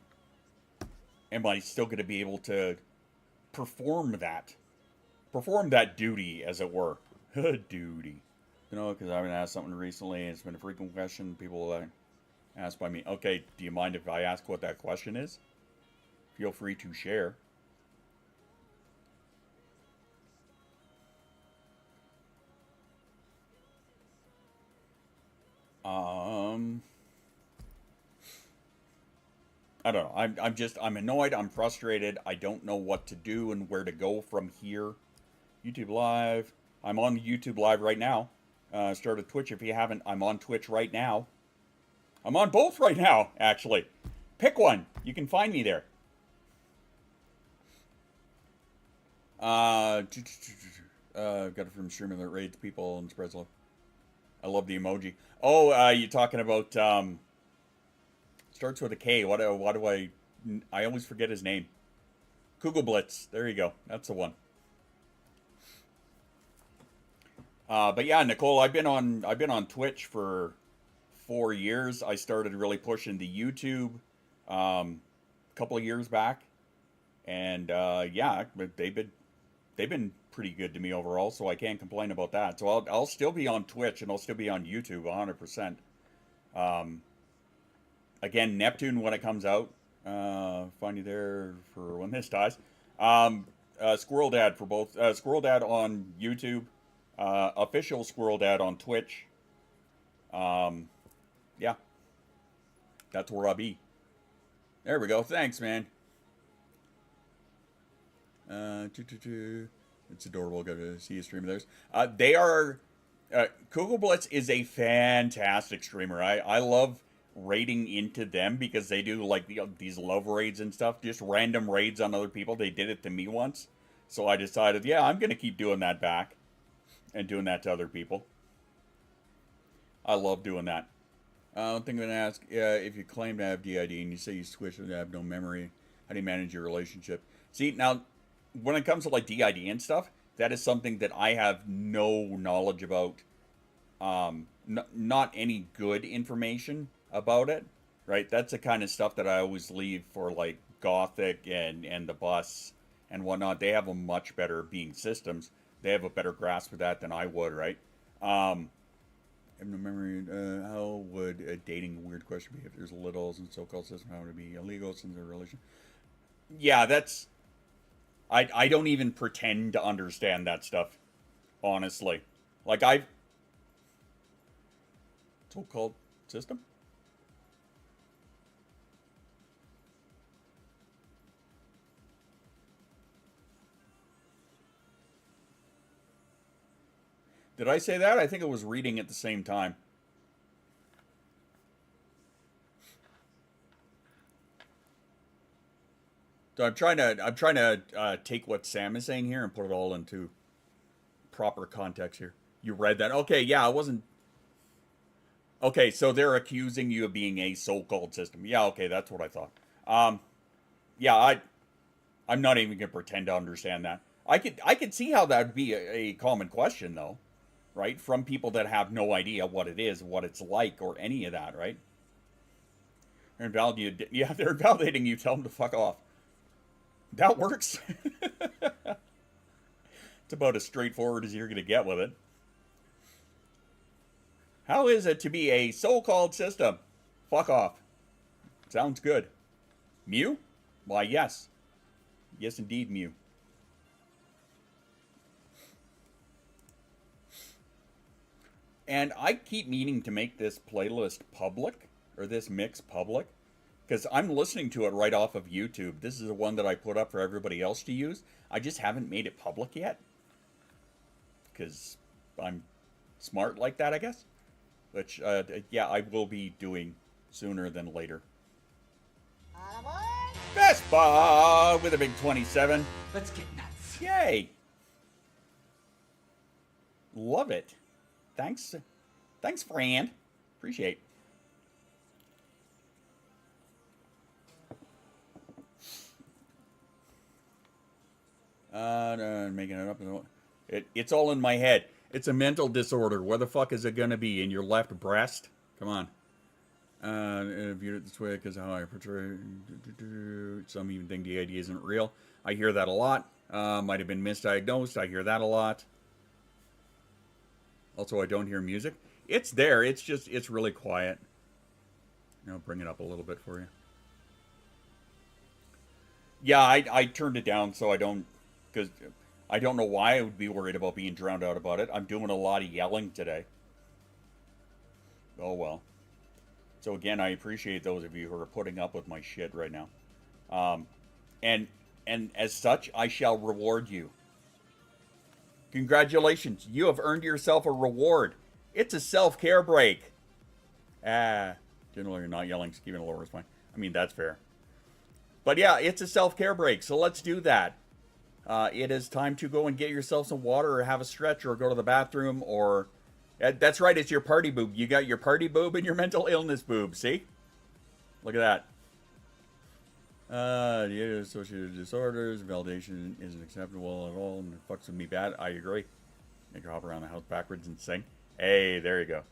am I still going to be able to perform that duty, as it were? Duty. You know, because I've been asked something recently, and it's been a frequent question people ask by me. Okay, do you mind if I ask what that question is? Feel free to share. I don't know. I'm annoyed. I'm frustrated. I don't know what to do and where to go from here. YouTube Live. I'm on YouTube Live right now. Started Twitch if you haven't. I'm on Twitch right now. I'm on both right now, actually. Pick one. You can find me there. Got it from streaming that raids people and spreads love. I love the emoji. Oh, you talking about starts with a K. What do I always forget his name. Kugelblitz. There you go. That's the one. But yeah, Nicole, I've been on Twitch for 4 years. I started really pushing the YouTube a couple of years back, and yeah, they've been pretty good to me overall, so I can't complain about that. So I'll still be on Twitch and I'll still be on YouTube 100%. Again, Neptune when it comes out. Find you there for when this dies. Squirrel Dad for both. Squirrel Dad on YouTube. Official Squirrel Dad on Twitch. Yeah. That's where I'll be. There we go. Thanks, man. It's adorable. Got to see a stream of theirs. They are... Kugelblitz is a fantastic streamer. I love raiding into them because they do like these love raids and stuff. Just random raids on other people. They did it to me once. So I decided, yeah, I'm going to keep doing that back. And doing that to other people. I love doing that. I don't think I'm going to ask if you claim to have DID and you say you switch and have no memory, how do you manage your relationship? See, now, when it comes to like DID and stuff, that is something that I have no knowledge about. Not any good information about it, right? That's the kind of stuff that I always leave for like Gothic and the bus and whatnot. They have a much better being systems. They have a better grasp of that than I would, right? I have no memory. How would dating a weird question be if there's littles and so-called system? How would it be illegal since they're relation? Yeah, that's... I don't even pretend to understand that stuff, honestly. Like, so-called system? Did I say that? I think I was reading at the same time. So I'm trying to take what Sam is saying here and put it all into proper context here. You read that? Okay, yeah, I wasn't... Okay, so they're accusing you of being a so-called system. Yeah, okay, that's what I thought. Yeah, I'm not even going to pretend to understand that. I could see how that would be a common question, though. Right? From people that have no idea what it is, what it's like, or any of that, right? They're invalidating you, tell them to fuck off. That works. It's about as straightforward as you're going to get with it. How is it to be a so-called system? Fuck off. Sounds good. Mew? Why, yes. Yes, indeed, Mew. And I keep meaning to make this playlist public, or this mix public, because I'm listening to it right off of YouTube. This is the one that I put up for everybody else to use. I just haven't made it public yet, because I'm smart like that, I guess. Which, yeah, I will be doing sooner than later. Vespa with a big 27. Let's get nuts. Yay! Love it. Thanks, Fran. Appreciate. Making it up. It's all in my head. It's a mental disorder. Where the fuck is it gonna be? In your left breast? Come on. Viewed it this way because how I portray. Some even think the idea isn't real. I hear that a lot. Might have been misdiagnosed. I hear that a lot. Also, I don't hear music. It's there. It's just, it's really quiet. I'll bring it up a little bit for you. Yeah, I turned it down so I don't, because I don't know why I would be worried about being drowned out about it. I'm doing a lot of yelling today. Oh, well. So again, I appreciate those of you who are putting up with my shit right now. And as such, I shall reward you. Congratulations, you have earned yourself a reward. It's a self-care break. Generally you're not yelling, so keeping it lower is fine. I mean, that's fair. But yeah, it's a self-care break, so let's do that. It is time to go and get yourself some water or have a stretch or go to the bathroom or... That's right, it's your party boob. You got your party boob and your mental illness boob, see? Look at that. Yeah, associated disorders, validation isn't acceptable at all and it fucks with me bad. I agree. Make her hop around the house backwards and sing. Hey, there you go.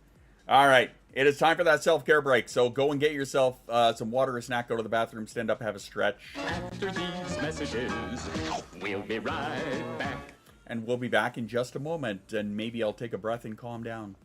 All right, it is time for that self-care break. So go and get yourself some water or snack, go to the bathroom, stand up, have a stretch. After these messages, we'll be right back. And we'll be back in just a moment, and maybe I'll take a breath and calm down.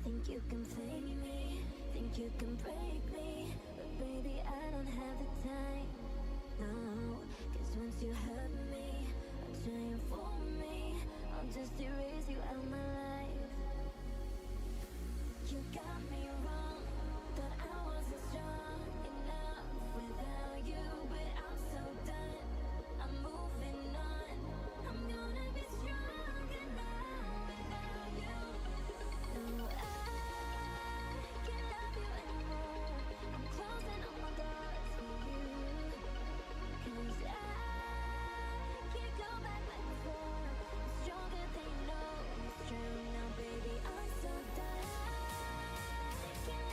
Think you can fake me, think you can break me, but baby I don't have the time, no, 'cause once you hurt me, or try and fool me, I'll just erase you out my life. You got me wrong, thought I wasn't strong enough without you, but I'm so done, I'm moving on, I'm gonna be stronger now without you. No, I can't love you anymore. I'm closing all my doors for you. 'Cause I can't go back like before. I'm stronger than you know. It's true now, baby. I'm so done. I can't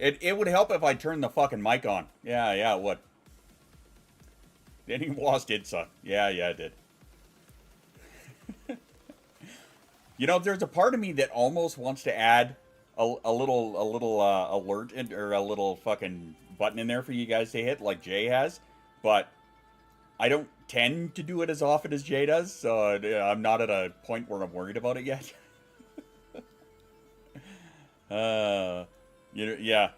It would help if I turned the fucking mic on. Yeah, it would. Then he lost it, son. Yeah, it did. You know, there's a part of me that almost wants to add a little alert or a little fucking button in there for you guys to hit, like Jay has, but I don't tend to do it as often as Jay does, so I'm not at a point where I'm worried about it yet. Yeah.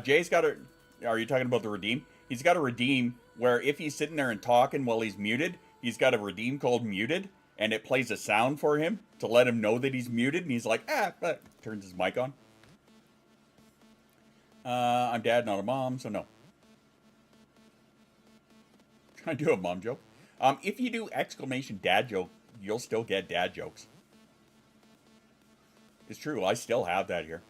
Jay's got a. Are you talking about the redeem? He's got a redeem where if he's sitting there and talking while he's muted, he's got a redeem called muted, and it plays a sound for him to let him know that he's muted, and he's like, turns his mic on. I'm dad, not a mom, so no. Trying to do a mom joke. If you do exclamation dad joke, you'll still get dad jokes. It's true, I still have that here.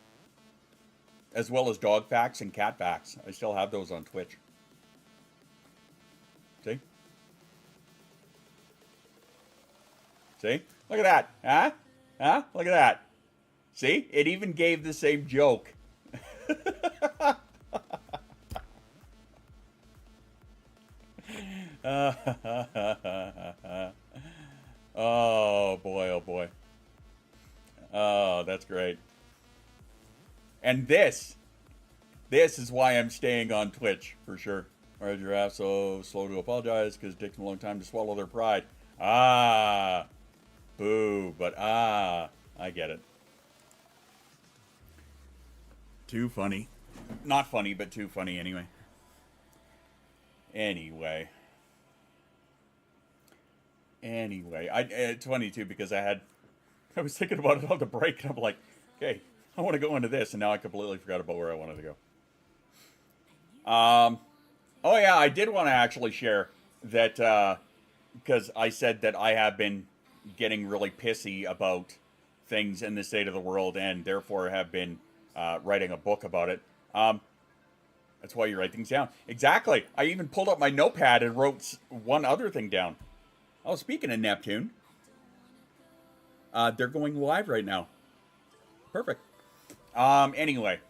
As well as dog facts and cat facts. I still have those on Twitch. See? See? Look at that. Huh? Look at that. See? It even gave the same joke. Oh boy. Oh, that's great. And this is why I'm staying on Twitch, for sure. Why are giraffes so slow to apologize? Because it takes them a long time to swallow their pride. Boo, but I get it. Too funny. Not funny, but too funny anyway. Anyway, it's funny too because I was thinking about it on the break, and I'm like, okay, I want to go into this, and now I completely forgot about where I wanted to go. Oh yeah, I did want to actually share that because I said that I have been getting really pissy about things in the state of the world, and therefore have been writing a book about it. That's why you write things down. Exactly. I even pulled up my notepad and wrote one other thing down. Oh, speaking of Neptune, they're going live right now. Perfect. Anyway.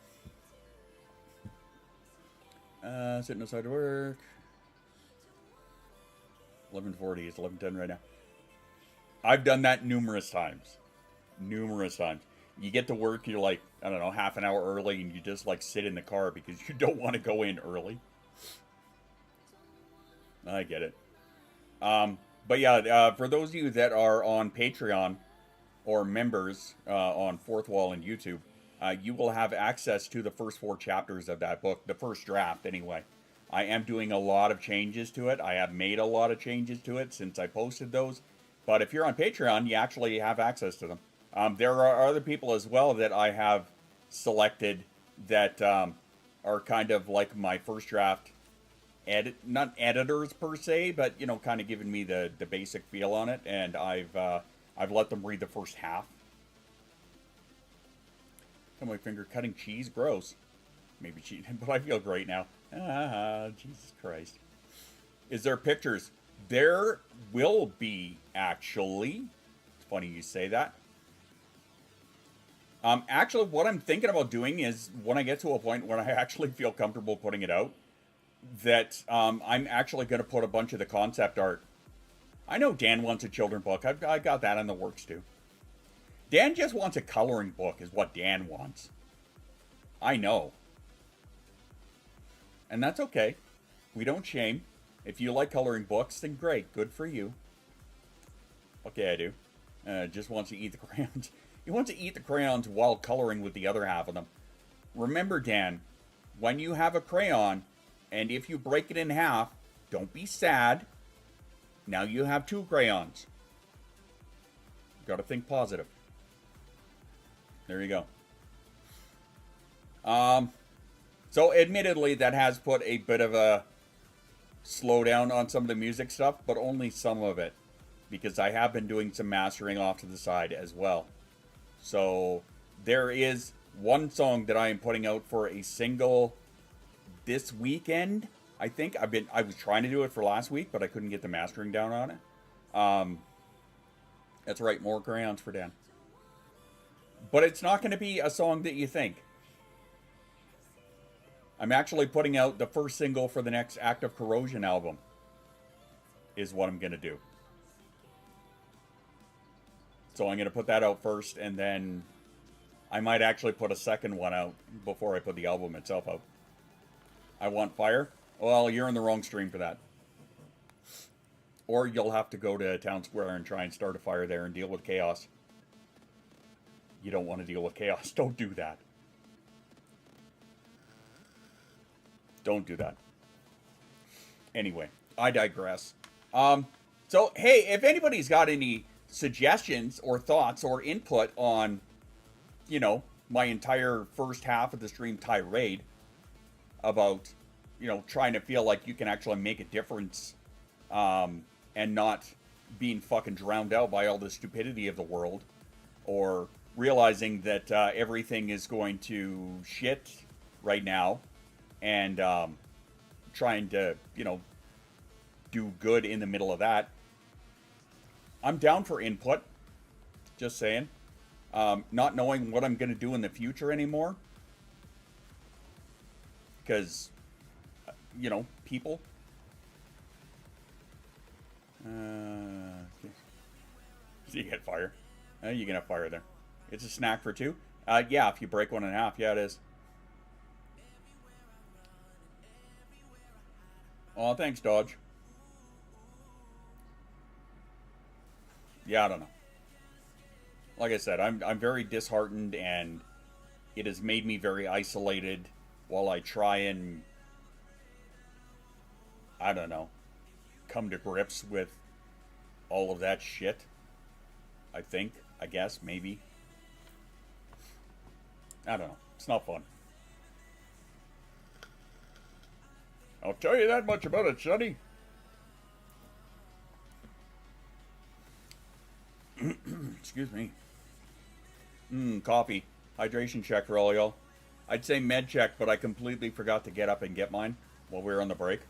Sitting outside to work. 11:40. It's 11:10 right now. I've done that numerous times. You get to work, you're like, I don't know, half an hour early, and you just like sit in the car because you don't want to go in early. I get it. But yeah, for those of you that are on Patreon or members on Fourth Wall and YouTube, you will have access to the first 4 chapters of that book, the first draft anyway. I am doing a lot of changes to it. I have made a lot of changes to it since I posted those. But if you're on Patreon, you actually have access to them. There are other people as well that I have selected that are kind of like my first draft not editors per se, but you know, kind of giving me the basic feel on it, and I've let them read the first half. Cut my finger cutting cheese, gross. Maybe cheese, but I feel great now. Jesus Christ. Is there pictures? There will be, actually. It's funny you say that. Actually, what I'm thinking about doing is, when I get to a point where I actually feel comfortable putting it out, that I'm actually going to put a bunch of the concept art. I know Dan wants a children's book. I got that in the works too. Dan just wants a coloring book is what Dan wants. I know. And that's okay. We don't shame. If you like coloring books, then great. Good for you. Okay, I do. Just wants to eat the crayons. He wants to eat the crayons while coloring with the other half of them. Remember, Dan, when you have a crayon, and if you break it in half, don't be sad. Now you have 2 crayons. Got to think positive. There you go. So admittedly, that has put a bit of a slowdown on some of the music stuff, but only some of it, because I have been doing some mastering off to the side as well. So there is one song that I am putting out for a single this weekend. I think I was trying to do it for last week, but I couldn't get the mastering down on it. That's right, more crayons for Dan. But it's not going to be a song that you think. I'm actually putting out the first single for the next Active Corrosion album. Is what I'm going to do. So I'm going to put that out first, and then I might actually put a second one out before I put the album itself out. I Want Fire? Well, you're in the wrong stream for that. Or you'll have to go to Town Square and try and start a fire there and deal with chaos. You don't want to deal with chaos. Don't do that. Don't do that. Anyway, I digress. So, hey, if anybody's got any suggestions or thoughts or input on, you know, my entire first half of the stream tirade about, you know, trying to feel like you can actually make a difference, and not being fucking drowned out by all the stupidity of the world, or realizing that everything is going to shit right now, and trying to, you know, do good in the middle of that. I'm down for input. Just saying. Not knowing what I'm going to do in the future anymore. Because, you know, people. So you get fire. You can have fire there. It's a snack for two. Yeah, if you break one in half. Yeah, it is. Oh, thanks, Dodge. Yeah, I don't know. Like I said, I'm very disheartened, and it has made me very isolated while I try and, I don't know, come to grips with all of that shit. I think, I guess, maybe. I don't know. It's not fun. I'll tell you that much about it, Sonny. Excuse me. Coffee. Hydration check for all y'all. I'd say med check, but I completely forgot to get up and get mine while we were on the break.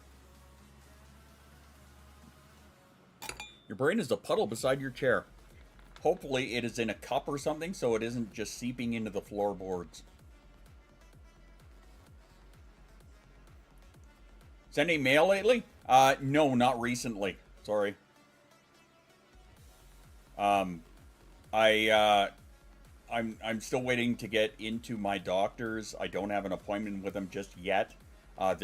Your brain is a puddle beside your chair. Hopefully it is in a cup or something so it isn't just seeping into the floorboards. Sending mail lately? No, not recently. Sorry. I'm still waiting to get into my doctor's. I don't have an appointment with them just yet. I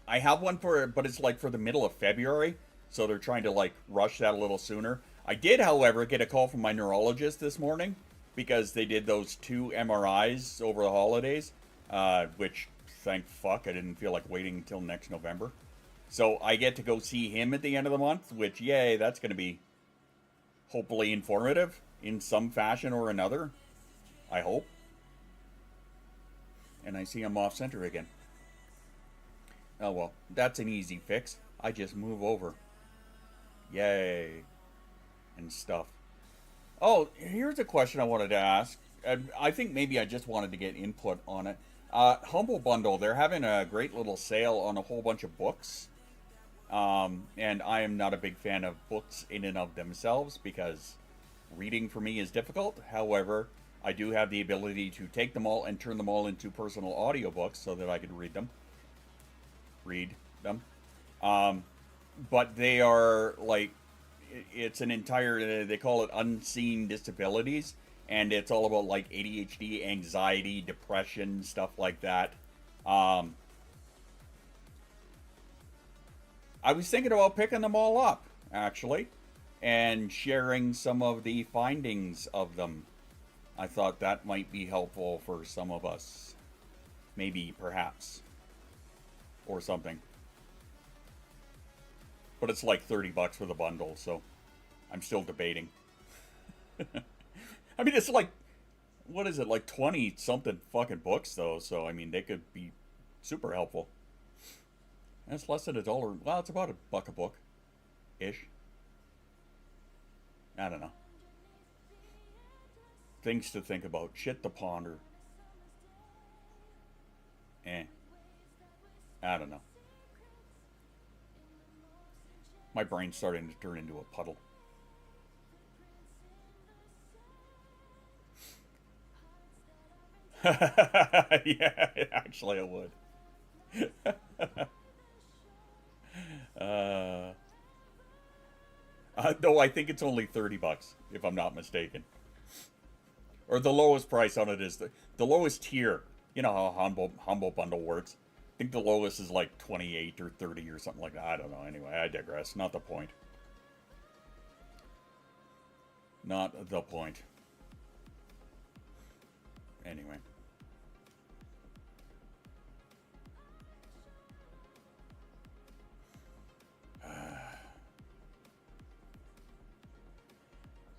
have one for, but it's like for the middle of February, so they're trying to like rush that a little sooner. I did, however, get a call from my neurologist this morning because they did those 2 MRIs over the holidays, which, thank fuck, I didn't feel like waiting until next November. So I get to go see him at the end of the month, which, yay, that's going to be hopefully informative in some fashion or another. I hope. And I see I'm off center again. Oh well, that's an easy fix. I just move over. Yay. And stuff. Oh, here's a question I wanted to ask. I think maybe I just wanted to get input on it. Humble Bundle, they're having a great little sale on a whole bunch of books. And I am not a big fan of books in and of themselves because reading for me is difficult. However, I do have the ability to take them all and turn them all into personal audiobooks so that I can read them. But they are like, it's an entire, they call it unseen disabilities, and it's all about like ADHD, anxiety, depression, stuff like that. I was thinking about picking them all up, actually, and sharing some of the findings of them. I thought that might be helpful for some of us. Maybe, perhaps. Or something. But it's like $30 for the bundle, so I'm still debating. I mean, it's like, what is it, like 20-something fucking books, though, so, I mean, they could be super helpful. And it's less than $1. Well, it's about $1 a book-ish. I don't know. Things to think about. Shit to ponder. I don't know. My brain's starting to turn into a puddle. Yeah, actually it would. Though I think it's only $30, if I'm not mistaken. Or the lowest price on it is the lowest tier. You know how Humble Bundle works. I think the lowest is like 28 or 30 or something like that. I don't know. Anyway, I digress. Not the point. Not the point. Anyway.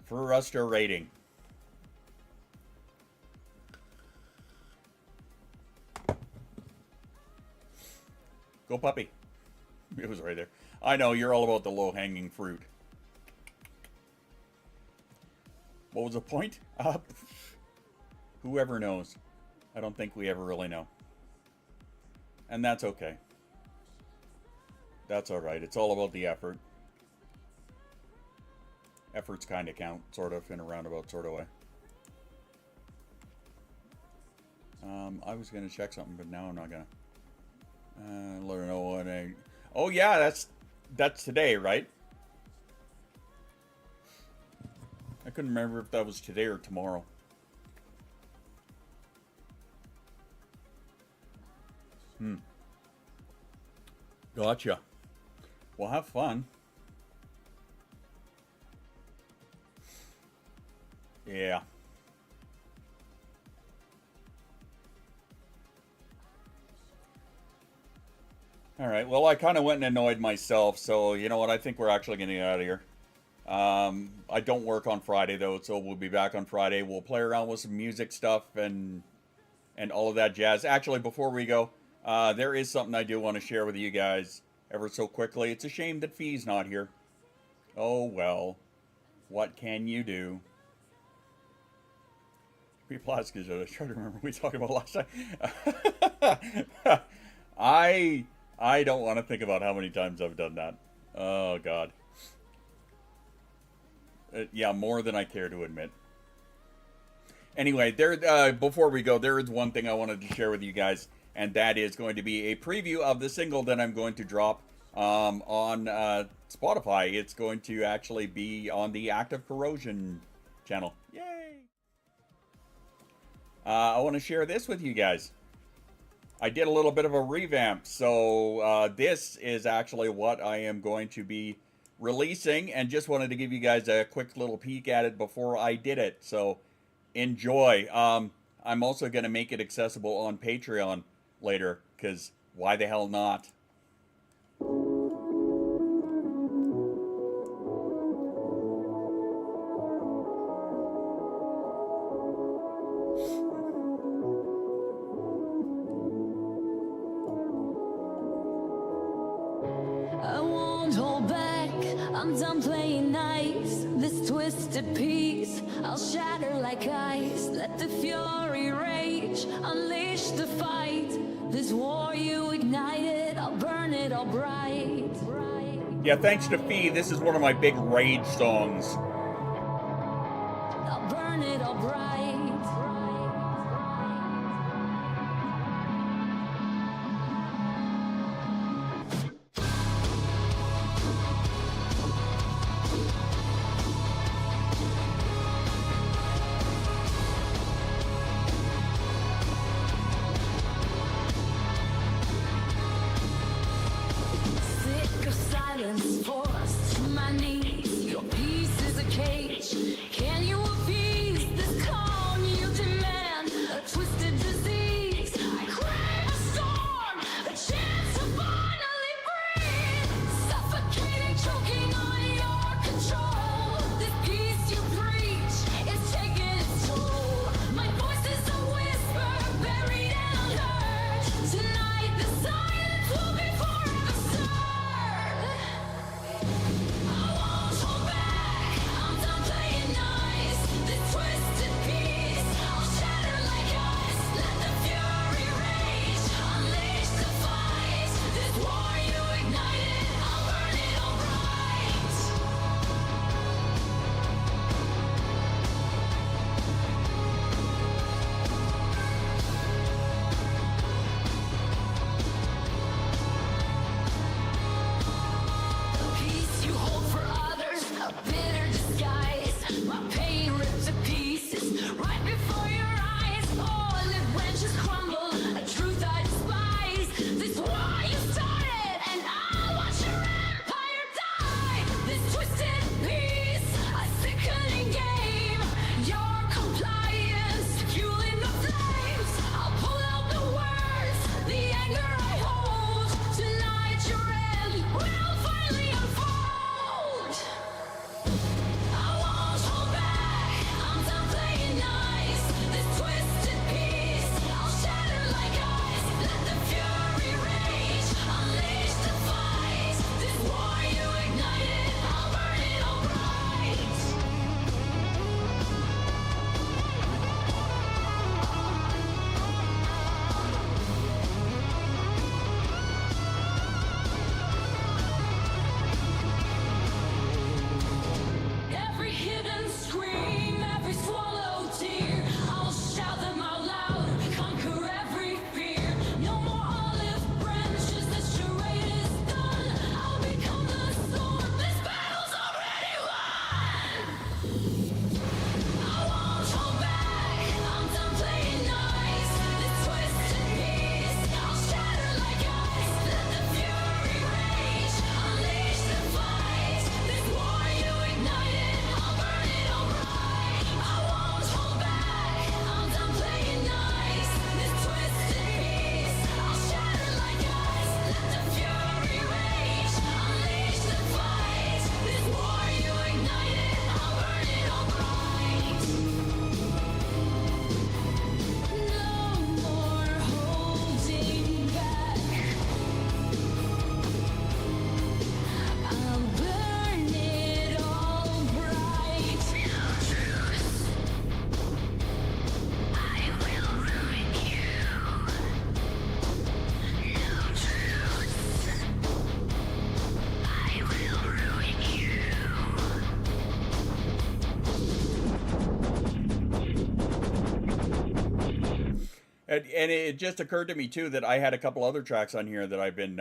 For us to rating. Go puppy. It was right there. I know, you're all about the low-hanging fruit. What was the point? Whoever knows. I don't think we ever really know. And that's okay. That's alright. It's all about the effort. Efforts kind of count, sort of, in a roundabout sort of way. I was going to check something, but now I'm not going to. Let her know what I... Oh, yeah, that's today, right? I couldn't remember if that was today or tomorrow. Gotcha. Well, have fun. Yeah. All right. Well, I kind of went and annoyed myself, so you know what? I think we're actually going to get out of here. I don't work on Friday though, so we'll be back on Friday. We'll play around with some music stuff and all of that jazz. Actually, before we go, there is something I do want to share with you guys ever so quickly. It's a shame that Fee's not here. Oh well, what can you do? Plastic, I was trying to remember what we talked about last time. I don't want to think about how many times I've done that. Oh, God. Yeah, more than I care to admit. Anyway, before we go, there is one thing I wanted to share with you guys, and that is going to be a preview of the single that I'm going to drop on Spotify. It's going to actually be on the Active Corrosion channel. Yay! I want to share this with you guys. I did a little bit of a revamp, so this is actually what I am going to be releasing, and just wanted to give you guys a quick little peek at it before I did it, so enjoy. I'm also going to make it accessible on Patreon later, because why the hell not? I won't hold back, I'm done playing nice. This twisted piece, I'll shatter like ice. Let the fury rage, unleash the fight. This war you ignited, I'll burn it all bright. Yeah, thanks to Fee, this is one of my big rage songs. I'll burn it all bright. Sick of silence, forced to my knees. Your peace is a cage. Can you appease this call And it just occurred to me too that I had a couple other tracks on here that I've been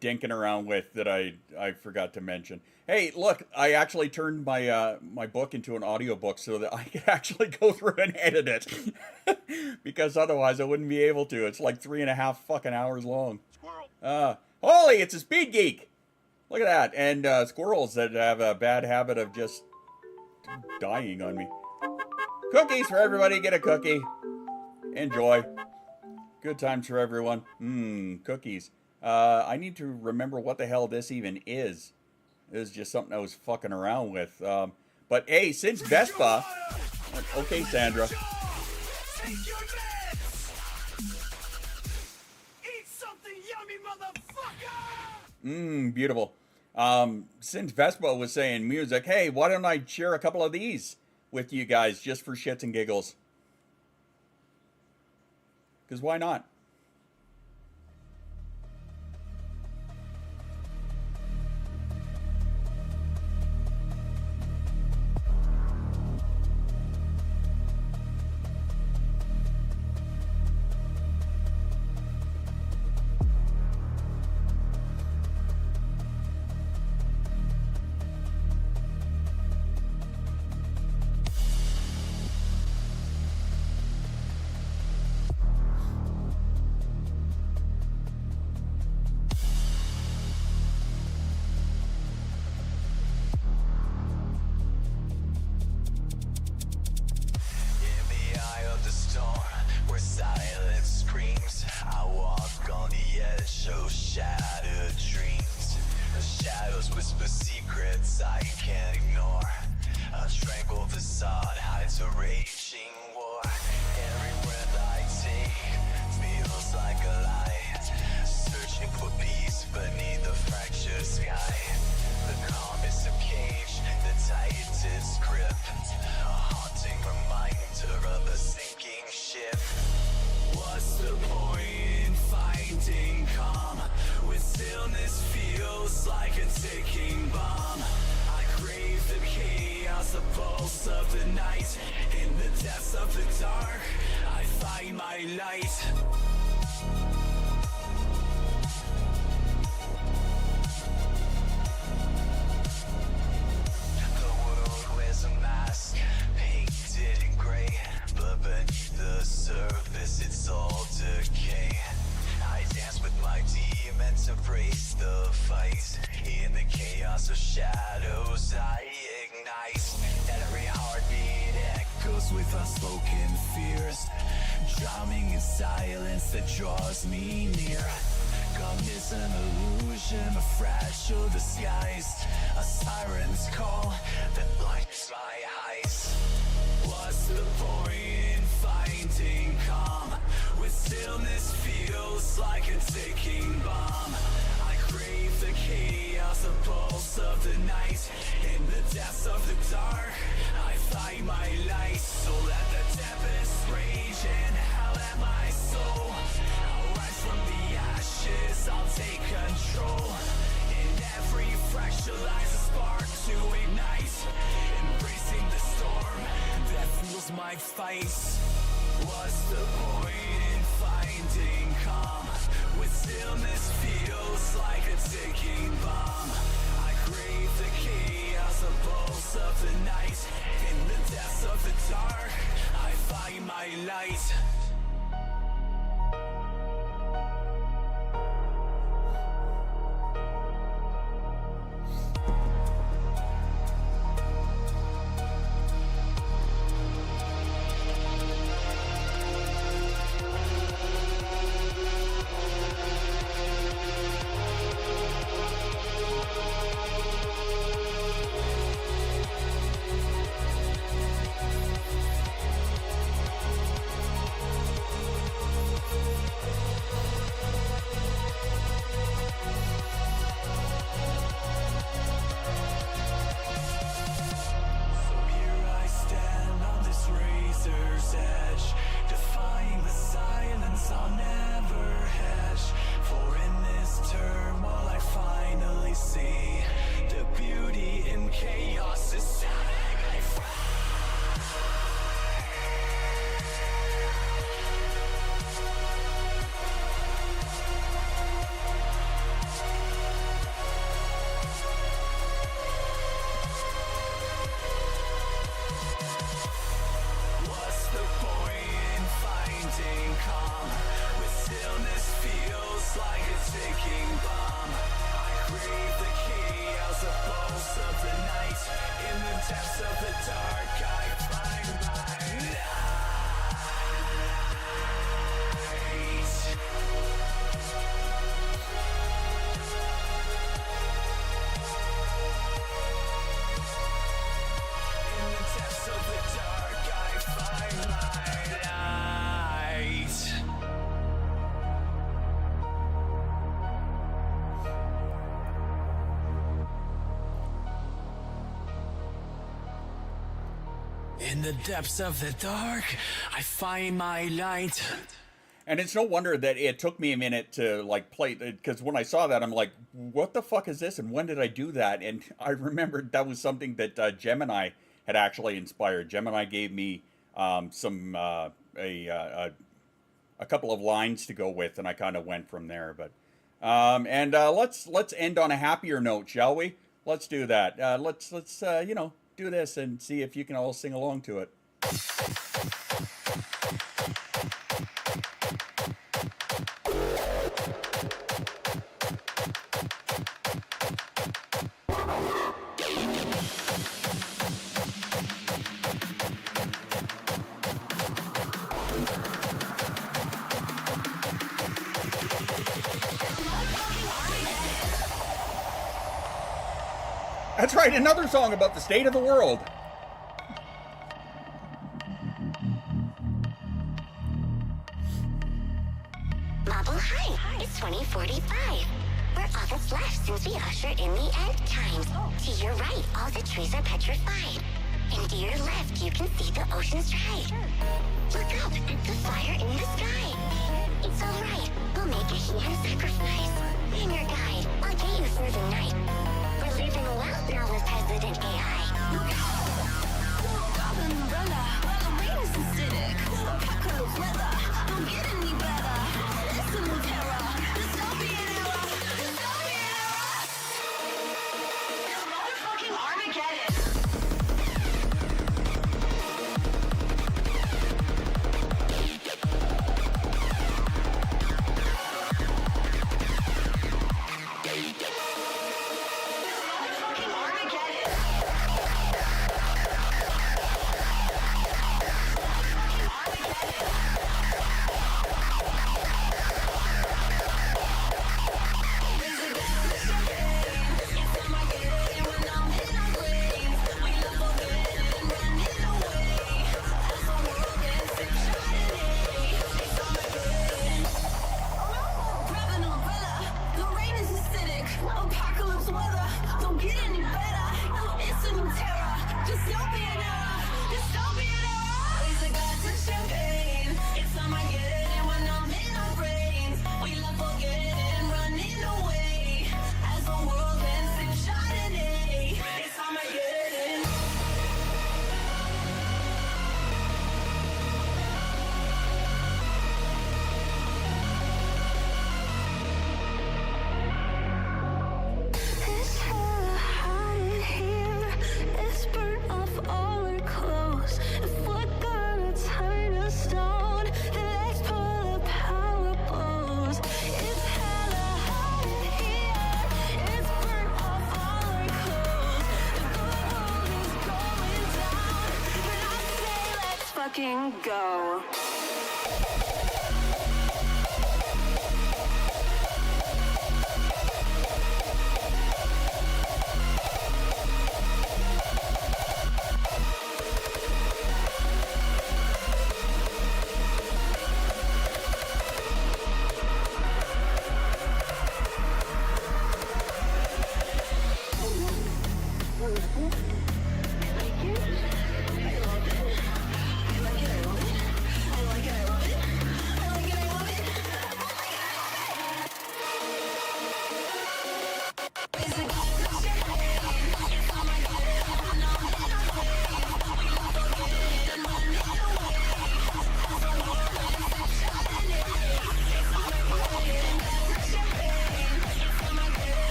dinking around with that I forgot to mention. Hey, look, I actually turned my my book into an audiobook so that I could actually go through and edit it. Because otherwise I wouldn't be able to. It's like 3.5 fucking hours long. Holy, it's a speed geek. Look at that. And squirrels that have a bad habit of just dying on me. Cookies for everybody. Get a cookie. Enjoy. Good times for everyone. Cookies. I need to remember what the hell this even is. This is just something I was fucking around with. But hey, since Vespa... Okay, Sandra. Take your meds! Eat something yummy, motherfucker! Beautiful. Since Vespa was saying music, hey, why don't I share a couple of these with you guys just for shits and giggles? Because why not? In the depths of the dark, I find my light. And it's no wonder that it took me a minute to like play, because when I saw that, I'm like, what the fuck is this? And when did I do that? And I remembered that was something that Gemini had actually inspired. Gemini gave me a couple of lines to go with, and I kind of went from there. But let's end on a happier note, shall we? Let's do that. Let's do this and see if you can all sing along to it. That's right, another song about the state of the world. Marble High, it's 2045. We're all that's left since we ushered in the end times. To your right, all the trees are petrified. And to your left, you can see the ocean's dry. Look up at the fire in the sky. It's alright, we'll make a human sacrifice. I'm your guide, I'll get you through the night. We're living well now with President AI. Grab an umbrella, the rain is acidic. Apocalypse weather, don't get any better. Listen with terror, dystopian era, dystopian era. Motherfucking Armageddon. Go.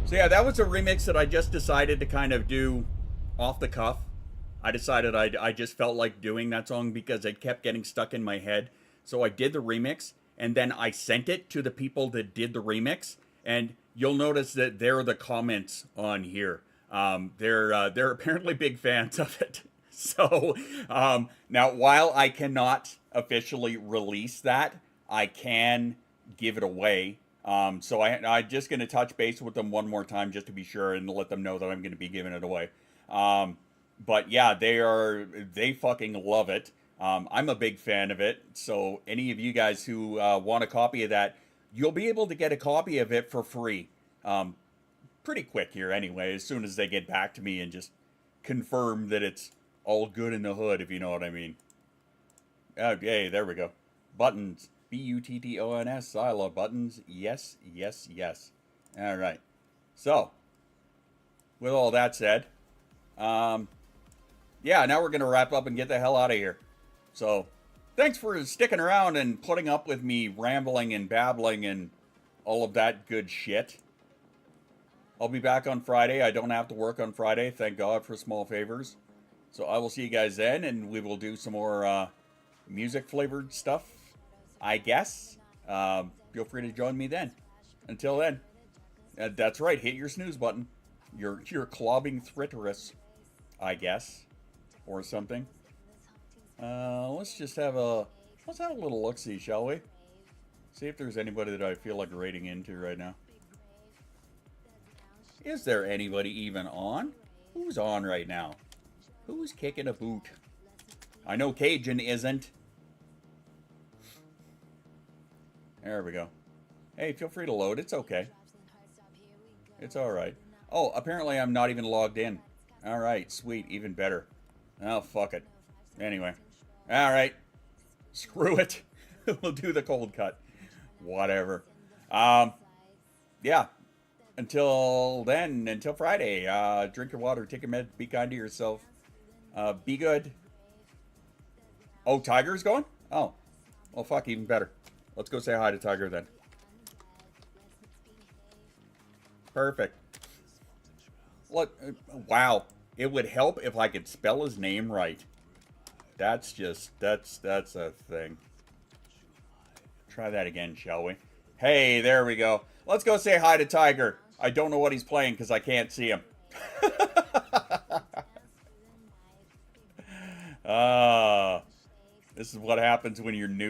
So yeah, that was a remix that I just decided to kind of do off the cuff. I decided I just felt like doing that song because it kept getting stuck in my head. So I did the remix, and then I sent it to the people that did the remix, and you'll notice that there are the comments on here. They're apparently big fans of it. So now, while I cannot officially release that, I can give it away. So I'm just going to touch base with them one more time just to be sure and let them know that I'm going to be giving it away. But yeah, they fucking love it. I'm a big fan of it, so any of you guys who want a copy of that, you'll be able to get a copy of it for free. Pretty quick here anyway, as soon as they get back to me and just confirm that it's all good in the hood, if you know what I mean. Okay, there we go. Buttons. B-U-T-T-O-N-S. I love buttons. Yes, yes, yes. All right. So, with all that said, yeah, now we're going to wrap up and get the hell out of here. So, thanks for sticking around and putting up with me rambling and babbling and all of that good shit. I'll be back on Friday. I don't have to work on Friday. Thank God for small favors. So I will see you guys then, and we will do some more music-flavored stuff, I guess. Feel free to join me then. Until then, that's right. Hit your snooze button. Your clobbing thritterus, I guess, or something. Let's just have a little look-see, shall we? See if there's anybody that I feel like raiding into right now. Is there anybody even on? Who's on right now? Who's kicking a boot? I know Cajun isn't. There we go. Hey, feel free to load. It's okay. It's alright. Oh, apparently I'm not even logged in. Alright, sweet. Even better. Oh, fuck it. Anyway. Alright. Screw it. We'll do the cold cut. Whatever. Yeah. Until then, until Friday, drink your water, take your meds, be kind to yourself. Be good. Oh, Tiger's going? Oh. Well, fuck, even better. Let's go say hi to Tiger then. Perfect. Look, wow. It would help if I could spell his name right. That's a thing. Try that again, shall we? Hey, there we go. Let's go say hi to Tiger. I don't know what he's playing because I can't see him. This is what happens when you're new.